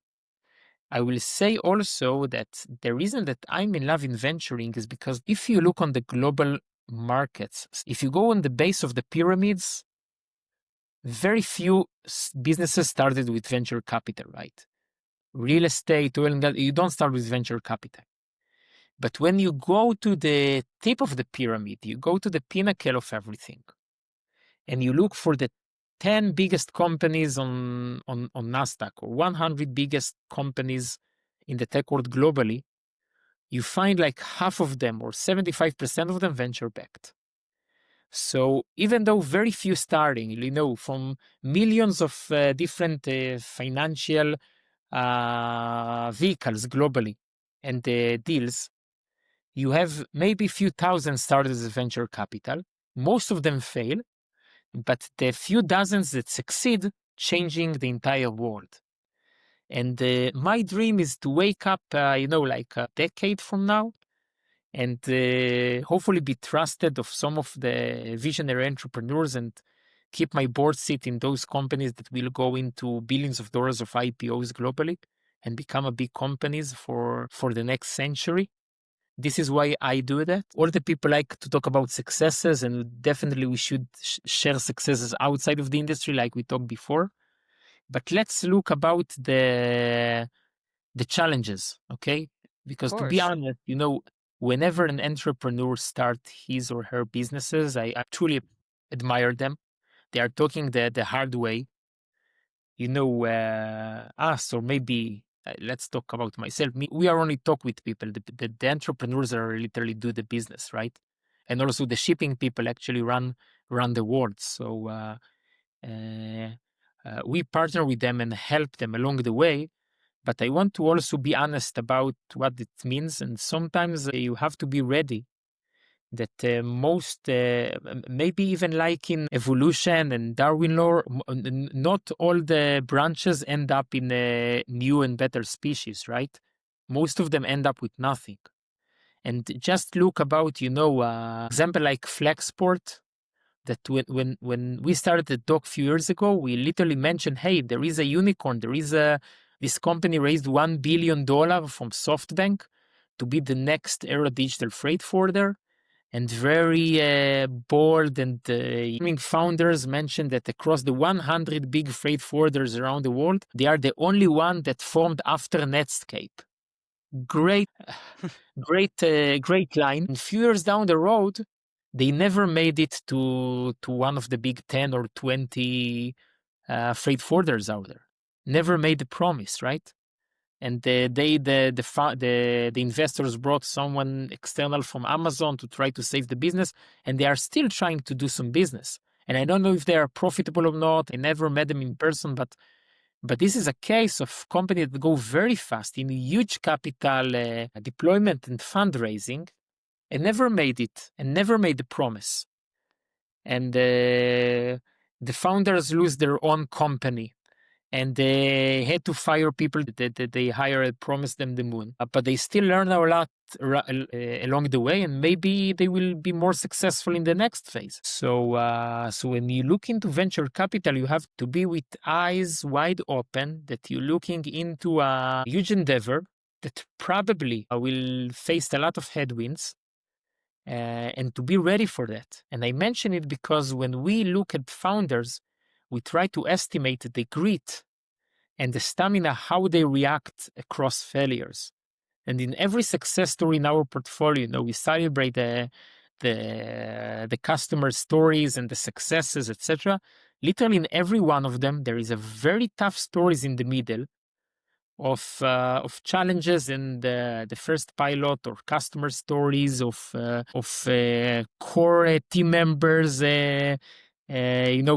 I will say also that the reason that I'm in love in venturing is because if you look on the global markets, if you go on the base of the pyramids, very few businesses started with venture capital, right? Real estate, oil and gas, you don't start with venture capital. But when you go to the tip of the pyramid, you go to the pinnacle of everything, and you look for the 10 biggest companies on NASDAQ or 100 biggest companies in the tech world globally, you find like half of them or 75% of them venture backed. So even though very few starting, from millions of different financial vehicles globally and deals, you have maybe a few thousand started as venture capital. Most of them fail, but the few dozens that succeed, changing the entire world. And my dream is to wake up, like a decade from now, and hopefully be trusted of some of the visionary entrepreneurs and keep my board seat in those companies that will go into billions of dollars of IPOs globally and become a big companies for the next century. This is why I do that. All the people like to talk about successes, and definitely we should share successes outside of the industry like we talked before. But let's look about the challenges, okay? Of Because to be course. honest, whenever an entrepreneur starts his or her businesses, I truly admire them. They are talking the hard way. Us, or maybe let's talk about myself. We are only talk with people. The entrepreneurs are literally do the business, right? And also the shipping people actually run the world. So uh, we partner with them and help them along the way. But I want to also be honest about what it means. And sometimes you have to be ready that maybe even like in evolution and Darwin law, not all the branches end up in a new and better species, right? Most of them end up with nothing. And just look about, example like Flexport, that when we started the talk a few years ago, we literally mentioned, hey, there is a unicorn. This company raised $1 billion from SoftBank to be the next era digital freight forwarder. And very bold and founders mentioned that across the 100 big freight forwarders around the world, they are the only one that formed after Netscape. Great, great line. And a few years down the road, they never made it to one of the big 10 or 20 freight forwarders out there. Never made the promise, right? And the investors brought someone external from Amazon to try to save the business, and they are still trying to do some business. And I don't know if they are profitable or not. I never met them in person, but this is a case of companies that go very fast in huge capital deployment and fundraising, and never made it, and never made the promise. And the founders lose their own company, and they had to fire people that they hired, promised them the moon. But they still learn a lot along the way, and maybe they will be more successful in the next phase. So when you look into venture capital, you have to be with eyes wide open that you're looking into a huge endeavor that probably will face a lot of headwinds. And to be ready for that. And I mention it because when we look at founders, we try to estimate the grit and the stamina, how they react across failures. And in every success story in our portfolio, we celebrate the customer stories and the successes, etc. Literally in every one of them, there is a very tough stories in the middle of challenges in the first pilot, or customer stories of core team members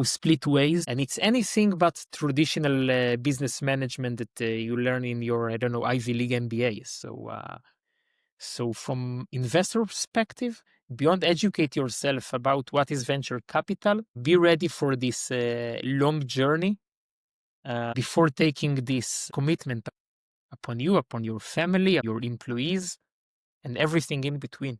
split ways. And it's anything but traditional business management that you learn in your, I don't know, Ivy League MBA. So from investor perspective, beyond educate yourself about what is venture capital, be ready for this long journey before taking this commitment upon you, upon your family, your employees, and everything in between.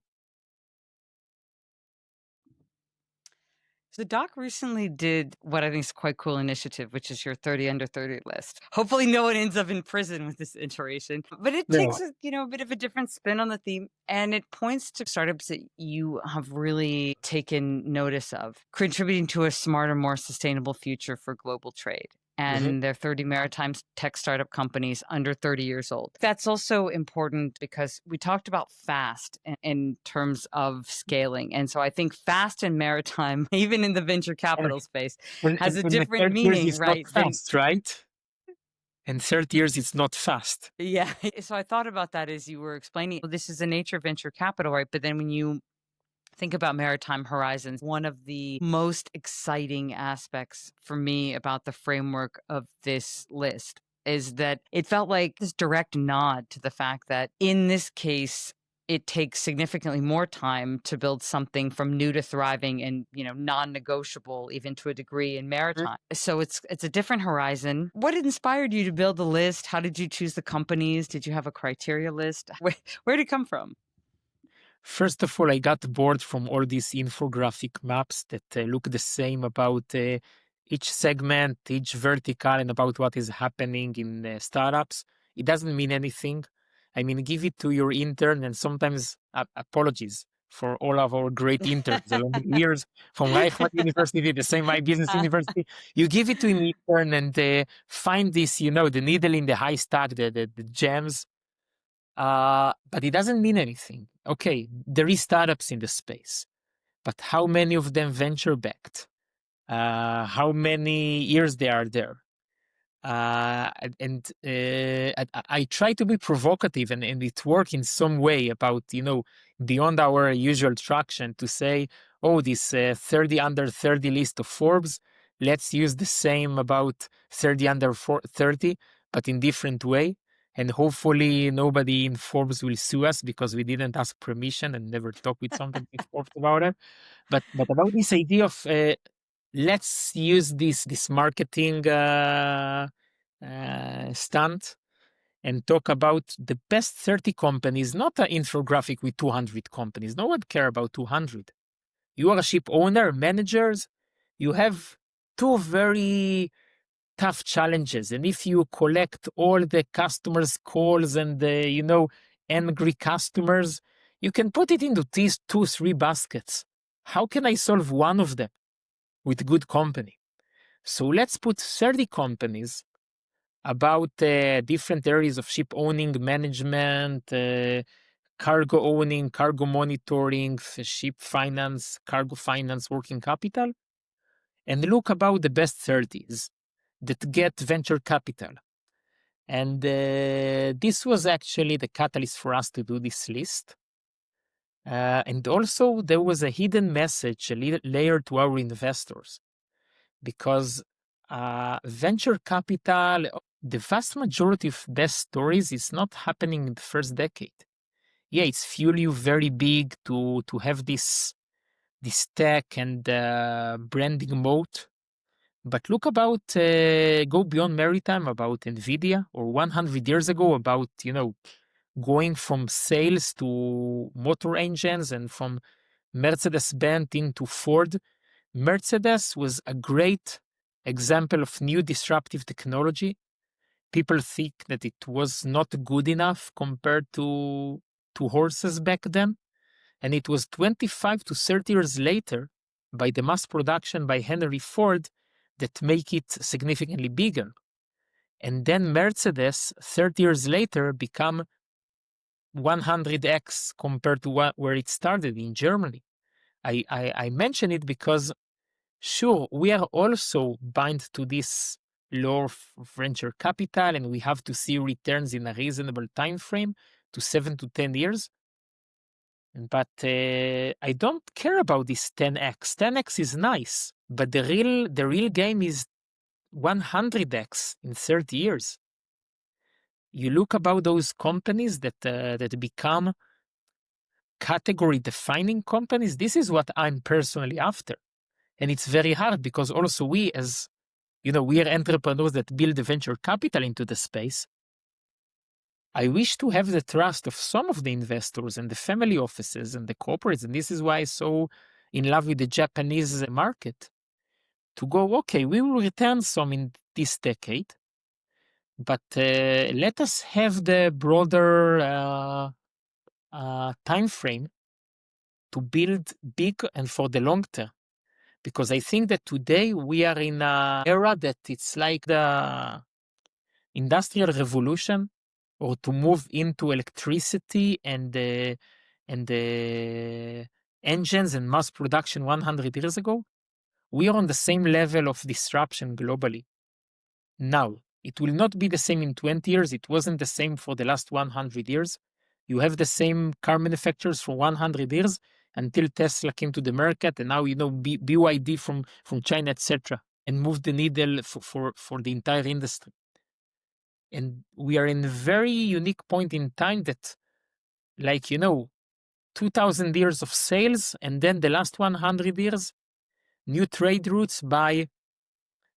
The doc recently did what I think is a quite cool initiative, which is your 30 under 30 list. Hopefully no one ends up in prison with this iteration, but it Yeah. takes a bit of a different spin on the theme, and it points to startups that you have really taken notice of, contributing to a smarter, more sustainable future for global trade. Mhm. And they're 30 maritime tech startup companies under 30 years old. That's also important because we talked about fast in terms of scaling. And so I think fast and maritime, even in the venture And, capital space, and, has and a and the different 30 years meaning, is not right? Than fast, right? And 30 years it's not fast. yeah. So I thought about that as you were explaining. This is the nature of venture capital, right? But then when you think about maritime horizons, one of the most exciting aspects for me about the framework of this list is that it felt like this direct nod to the fact that in this case, it takes significantly more time to build something from new to thriving and non-negotiable even to a degree in Mhm. maritime. So it's a different horizon. What inspired you to build the list? How did you choose the companies? Did you have a criteria list? Where did it come from? First of all, I got bored from all these infographic maps that look the same about each segment, each vertical, and about what is happening in startups. It doesn't mean anything. I mean, give it to your intern, and sometimes apologies for all of our great interns along the years from Reichman University, the same my business university. You give it to an intern and find this, the needle in the haystack, the gems, but it doesn't mean anything. Okay, there is startups in the space, but how many of them venture backed? How many years they are there? I try to be provocative, and it worked in some way about beyond our usual traction to say, oh, this 30 under 30 list of Forbes, let's use the same about 30 under 30, but in different way. And hopefully nobody in Forbes will sue us because we didn't ask permission and never talk with somebody in Forbes about it. But about this idea of let's use this marketing stunt and talk about the best 30 companies, not an infographic with 200 companies. No one care about 200. You are a ship owner, managers, you have two very tough challenges. And if you collect all the customers' calls and the, angry customers, you can put it into these 2, 3 baskets. How can I solve one of them with good company? So let's put 30 companies about different areas of ship owning, management, cargo owning, cargo monitoring, ship finance, cargo finance, working capital, and look about the best 30s that get venture capital. And this was actually the catalyst for us to do this list. And also, there was a hidden message, a layer to our investors, because venture capital, the vast majority of best stories is not happening in the first decade. Yeah, it's fuel you very big to have this tech and branding moat. But look about go beyond maritime, about Nvidia, or 100 years ago about going from sales to motor engines and from Mercedes-Benz into Ford. Mercedes was a great example of new disruptive technology. People think that it was not good enough compared to horses back then. And it was 25 to 30 years later, by the mass production by Henry Ford, that make it significantly bigger. And then Mercedes, 30 years later, become 100x compared to where it started in Germany. I mention it because, sure, we are also bound to this law of venture capital, and we have to see returns in a reasonable time frame to 7 to 10 years. But I don't care about this 10x. 10x is nice, but the real game is 100x in 30 years. You look about those companies that become category defining companies. This is what I'm personally after. And it's very hard because also we we are entrepreneurs that build the venture capital into the space. I wish to have the trust of some of the investors and the family offices and the corporates. And this is why I so in love with the Japanese market to go, okay, we will return some in this decade, but let us have the broader time frame to build big and for the long term. Because I think that today we are in an era that it's like the industrial revolution, or to move into electricity and the engines and mass production 100 years ago. We are on the same level of disruption globally. Now, it will not be the same in 20 years. It wasn't the same for the last 100 years. You have the same car manufacturers for 100 years until Tesla came to the market, and now, BYD from China, etc., and moved the needle for the entire industry. And we are in a very unique point in time that, 2,000 years of sales, and then the last 100 years, new trade routes by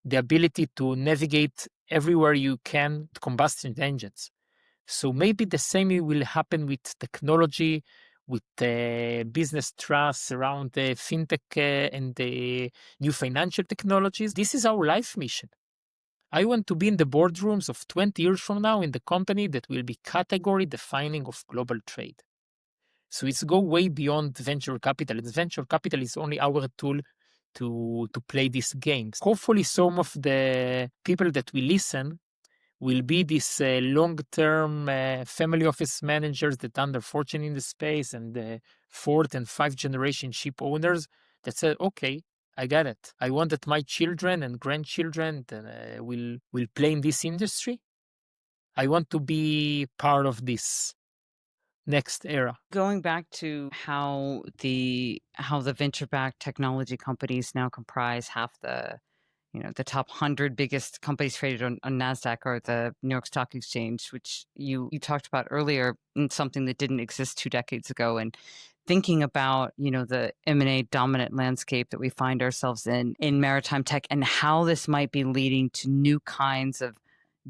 the ability to navigate everywhere you can with combustion engines. So maybe the same will happen with technology, with business trust around the fintech and the new financial technologies. This is our life mission. I want to be in the boardrooms of 20 years from now in the company that will be category defining of global trade. So it's go way beyond venture capital. Venture capital is only our tool to play these games. Hopefully some of the people that will listen will be these long-term family office managers that are fortunate in the space, and the fourth and fifth generation ship owners that said, okay, I got it. I want that my children and grandchildren will play in this industry. I want to be part of this next era. Going back to how the venture-backed technology companies now comprise half the top 100 biggest companies traded on NASDAQ or the New York Stock Exchange, which you talked about earlier, and something that didn't exist 2 decades ago. And thinking about, the M&A dominant landscape that we find ourselves in maritime tech, and how this might be leading to new kinds of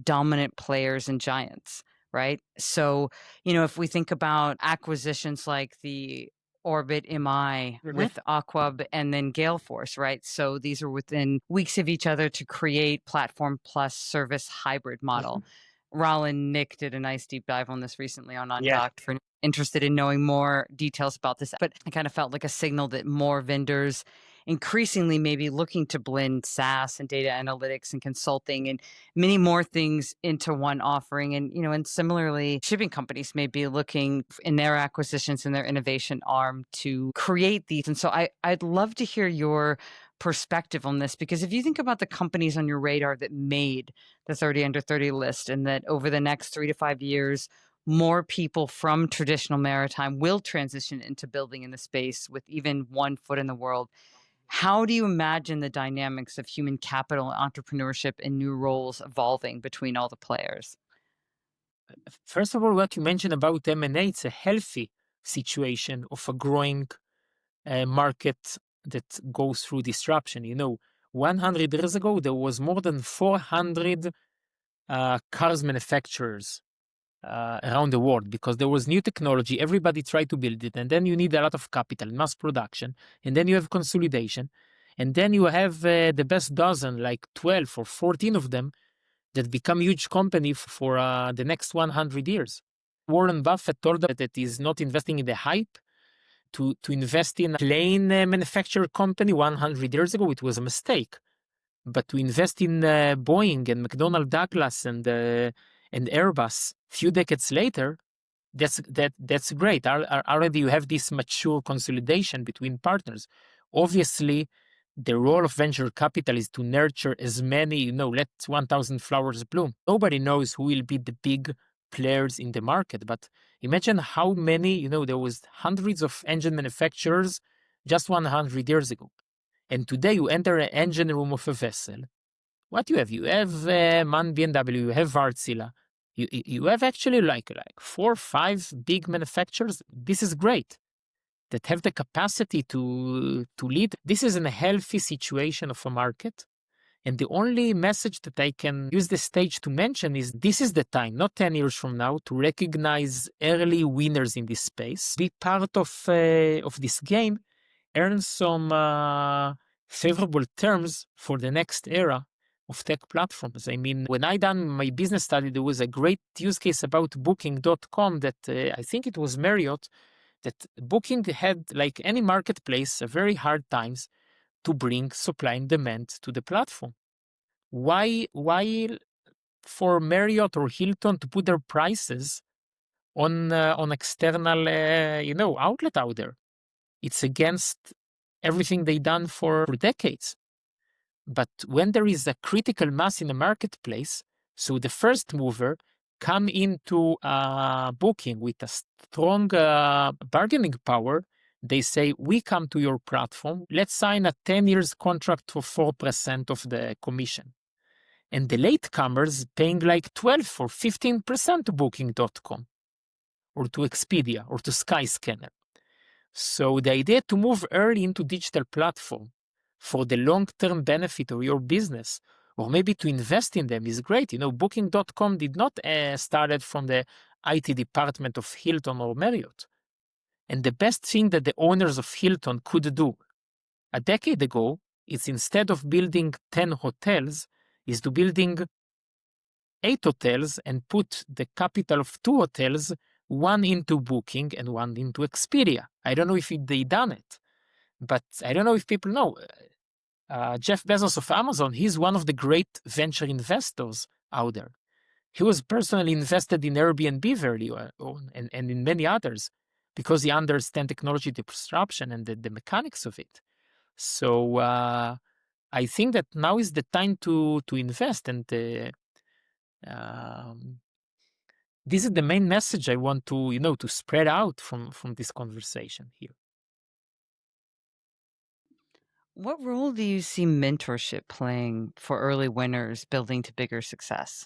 dominant players and giants, right? So, if we think about acquisitions like the Orbit MI with Aquab and then Gale Force, right? So these are within weeks of each other to create platform plus service hybrid model. Roland Nick did a nice deep dive on this recently on Undocked for interested in knowing more details about this. But I kind of felt like a signal that more vendors increasingly may be looking to blend SaaS and data analytics and consulting and many more things into one offering. And, and similarly, shipping companies may be looking in their acquisitions and their innovation arm to create these. And so I'd love to hear your perspective on this, because if you think about the companies on your radar that made the 30 under 30 list, and that over the next 3 to 5 years, more people from traditional maritime will transition into building in the space with even one foot in the world. How do you imagine the dynamics of human capital, entrepreneurship, and new roles evolving between all the players? First of all, what you mentioned about M&A, it's a healthy situation of a growing market that goes through disruption. 100 years ago, there was more than 400 cars manufacturers around the world, because there was new technology. Everybody tried to build it, and then you need a lot of capital, mass production, and then you have consolidation, and then you have the best dozen, like 12 or 14 of them, that become huge company for the next 100 years. Warren Buffett told us that he's not investing in the hype. To invest in a plane manufacturer company 100 years ago, it was a mistake. But to invest in Boeing and McDonnell Douglas and Airbus few decades later, that's great. Already you have this mature consolidation between partners. Obviously, the role of venture capital is to nurture as many, let 1,000 flowers bloom. Nobody knows who will be the big players in the market, but imagine how many, there was hundreds of engine manufacturers just 100 years ago. And today you enter an engine room of a vessel. What you have? You have MAN BMW, you have Wärtsilä. You have actually like 4 or 5 big manufacturers. This is great, that have the capacity to lead. This is in a healthy situation of a market. And the only message that I can use the stage to mention is this is the time, not 10 years from now, to recognize early winners in this space, be part of this game, earn some favorable terms for the next era of tech platforms. I mean, when I done my business study, there was a great use case about Booking.com that I think it was Marriott, that Booking had, like any marketplace, a very hard times to bring supply and demand to the platform. Why for Marriott or Hilton to put their prices on external outlet out there? It's against everything they done for decades. But when there is a critical mass in the marketplace, so the first mover come into Booking with a strong bargaining power, they say, we come to your platform, let's sign a 10 years contract for 4% of the commission. And the latecomers paying like 12 or 15% to Booking.com or to Expedia or to Skyscanner. So the idea to move early into digital platform for the long-term benefit of your business, or maybe to invest in them, is great. Booking.com did not started from the IT department of Hilton or Marriott. And the best thing that the owners of Hilton could do a decade ago is, instead of building 10 hotels, is to building 8 hotels and put the capital of 2 hotels, one into Booking and one into Expedia. I don't know if they done it, but I don't know if people know. Jeff Bezos of Amazon, he's one of the great venture investors out there. He was personally invested in Airbnb very on, and in many others, because he understands technology disruption and the mechanics of it. So I think that now is the time to invest, and um, this is the main message I want to spread out from this conversation here. What role do you see mentorship playing for early winners building to bigger success?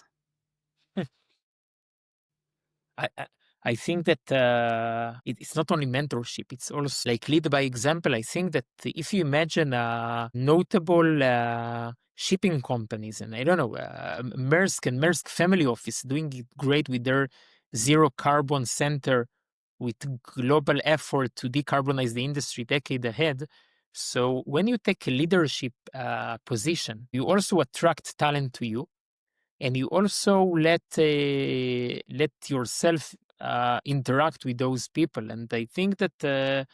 I, I I think that it's not only mentorship, it's also like lead by example. I think that if you imagine notable shipping companies, and I don't know, Maersk and Maersk Family Office doing it great with their zero carbon center, with global effort to decarbonize the industry decade ahead. So when you take a leadership position, you also attract talent to you, and you also let yourself interact with those people. And I think that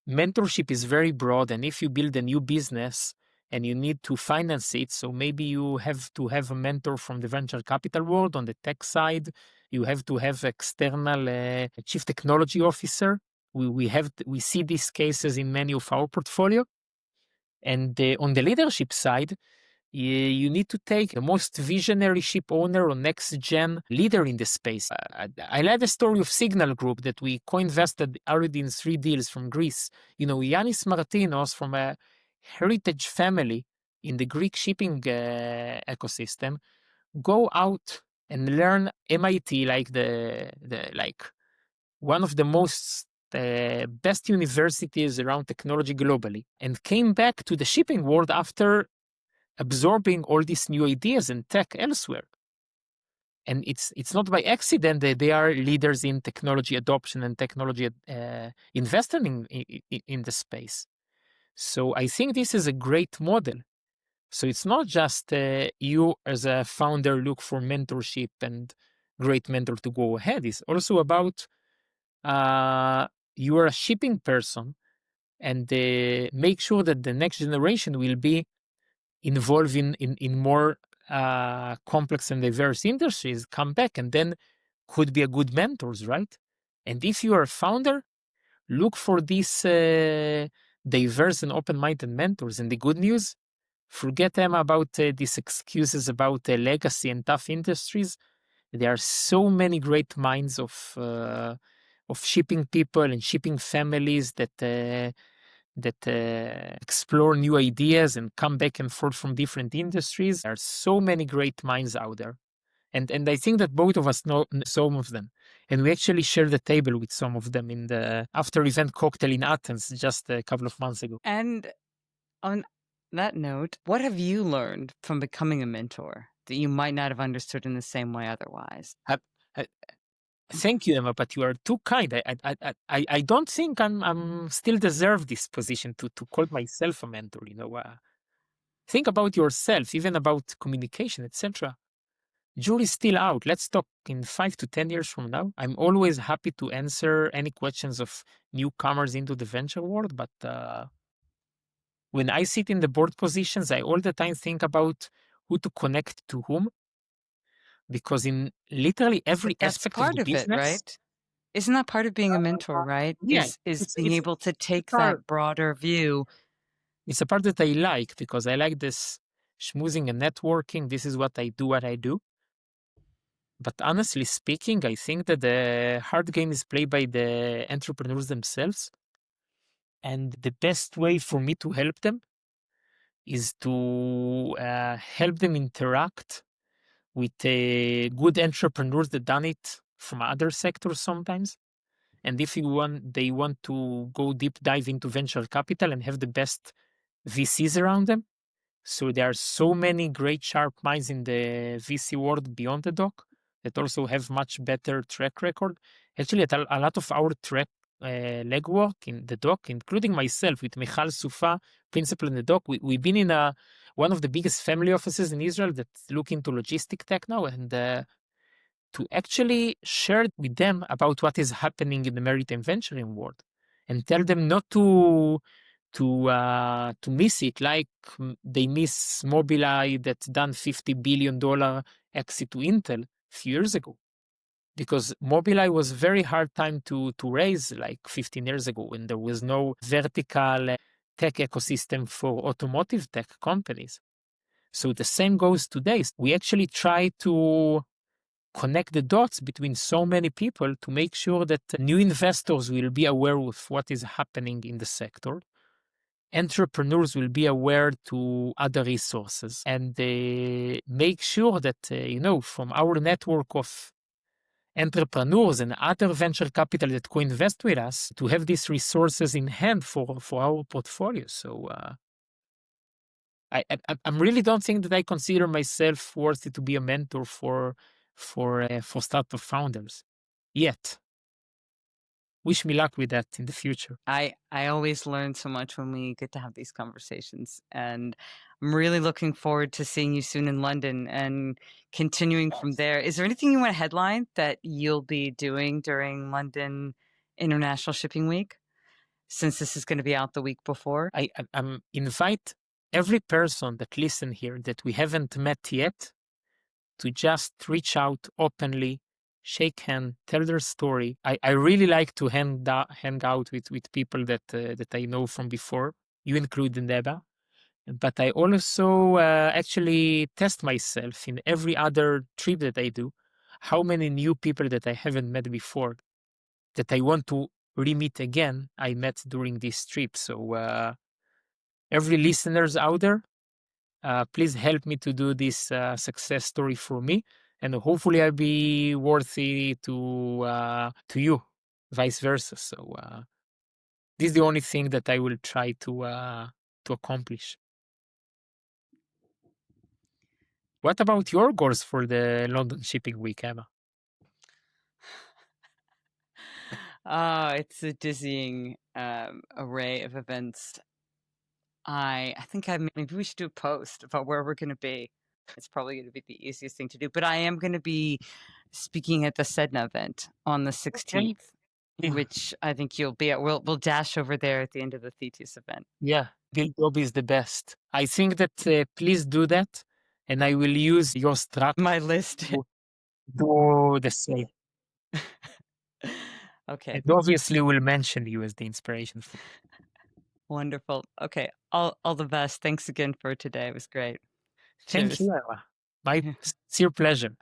mentorship is very broad. And if you build a new business and you need to finance it, so maybe you have to have a mentor from the venture capital world on the tech side. You have to have external chief technology officer. We see these cases in many of our portfolio. And on the leadership side, you need to take the most visionary ship owner or next gen leader in the space. I led the story of Signal Group that we co-invested already in 3 deals from Greece. Yanis Martinos, from a heritage family in the Greek shipping ecosystem, go out and learn MIT, like like one of the most best universities around technology globally, and came back to the shipping world after absorbing all these new ideas and tech elsewhere. And it's not by accident that they are leaders in technology adoption and technology investing in the space. So I think this is a great model. So it's not just you as a founder look for mentorship and great mentor to go ahead. It's also about you are a shipping person, and make sure that the next generation will be involved in more complex and diverse industries, come back and then could be a good mentors, right? And if you are a founder, look for these diverse and open-minded mentors. And the good news, forget them about these excuses about legacy and tough industries. There are so many great minds of shipping people and shipping families that explore new ideas and come back and forth from different industries. There are so many great minds out there. And I think that both of us know some of them. And we actually shared the table with some of them in the after event cocktail in Athens just a couple of months ago. And on that note, what have you learned from becoming a mentor that you might not have understood in the same way otherwise? Ab- uh, Thank you, Emma, but you are too kind. I don't think I'm still deserve this position to call myself a mentor. Think about yourself, even about communication, etc. Jury's still out. Let's talk in 5 to 10 years from now. I'm always happy to answer any questions of newcomers into the venture world, but when I sit in the board positions, I all the time think about who to connect to whom, because in literally every But that's aspect of part the of it, business, right? Isn't that part of being a mentor, right? yeah, Is it's being it's able to it's a take part that broader view. it's a part that I like because I like this schmoozing and networking. This is what I do, what I do. But honestly speaking, I think that the hard game is played by the entrepreneurs themselves. And the best way for me to help them is to help them interact with good entrepreneurs that done it from other sectors sometimes. And if they want to go deep dive into venture capital and have the best VCs around them. So there are so many great sharp minds in the VC world beyond the doc that also have much better track record. Actually, a lot of our track legwork in the doc, including myself with Michal Sufa, principal in the doc, we've been in one of the biggest family offices in Israel that look into logistic tech now, and to actually share with them about what is happening in the maritime venturing world and tell them not to miss it, like they miss Mobileye that's done $50 billion exit to Intel a few years ago. Because Mobileye was very hard time to raise like 15 years ago when there was no vertical tech ecosystem for automotive tech companies. So the same goes today. We actually try to connect the dots between so many people to make sure that new investors will be aware of what is happening in the sector. Entrepreneurs will be aware to other resources, and they make sure that from our network of entrepreneurs and other venture capital that co-invest with us to have these resources in hand for our portfolio. So I really don't think that I consider myself worthy to be a mentor for startup founders yet. Wish me luck with that in the future. I always learn so much when we get to have these conversations, and I'm really looking forward to seeing you soon in London and continuing from there. Is there anything you want to headline that you'll be doing during London International Shipping Week, since this is going to be out the week before? I'm invite every person that listen here that we haven't met yet to just reach out openly, shake hand, tell their story. I really like to hang out with people that I know from before, you included, Neba. But I also actually test myself in every other trip that I do, how many new people that I haven't met before that I want to re-meet again, I met during this trip. So every listeners out there, please help me to do this success story for me, and hopefully I'll be worthy to you, vice versa. So this is the only thing that I will try to accomplish. What about your goals for the London Shipping Week, Emma? It's a dizzying array of events. I think maybe we should do a post about where we're going to be. It's probably going to be the easiest thing to do, but I am going to be speaking at the Sedna event on the Okay. 16th, Yeah. which I think you'll be at. We'll dash over there at the end of the Thetis event. Yeah, Bill Job is the best. I think that please do that, and I will use your structure My list. to do the same. Okay, And obviously, we'll mention you as the inspiration for. wonderful. Okay, all the best. Thanks again for today. It was great. Thank Cheers. you, Emma. My sincere pleasure.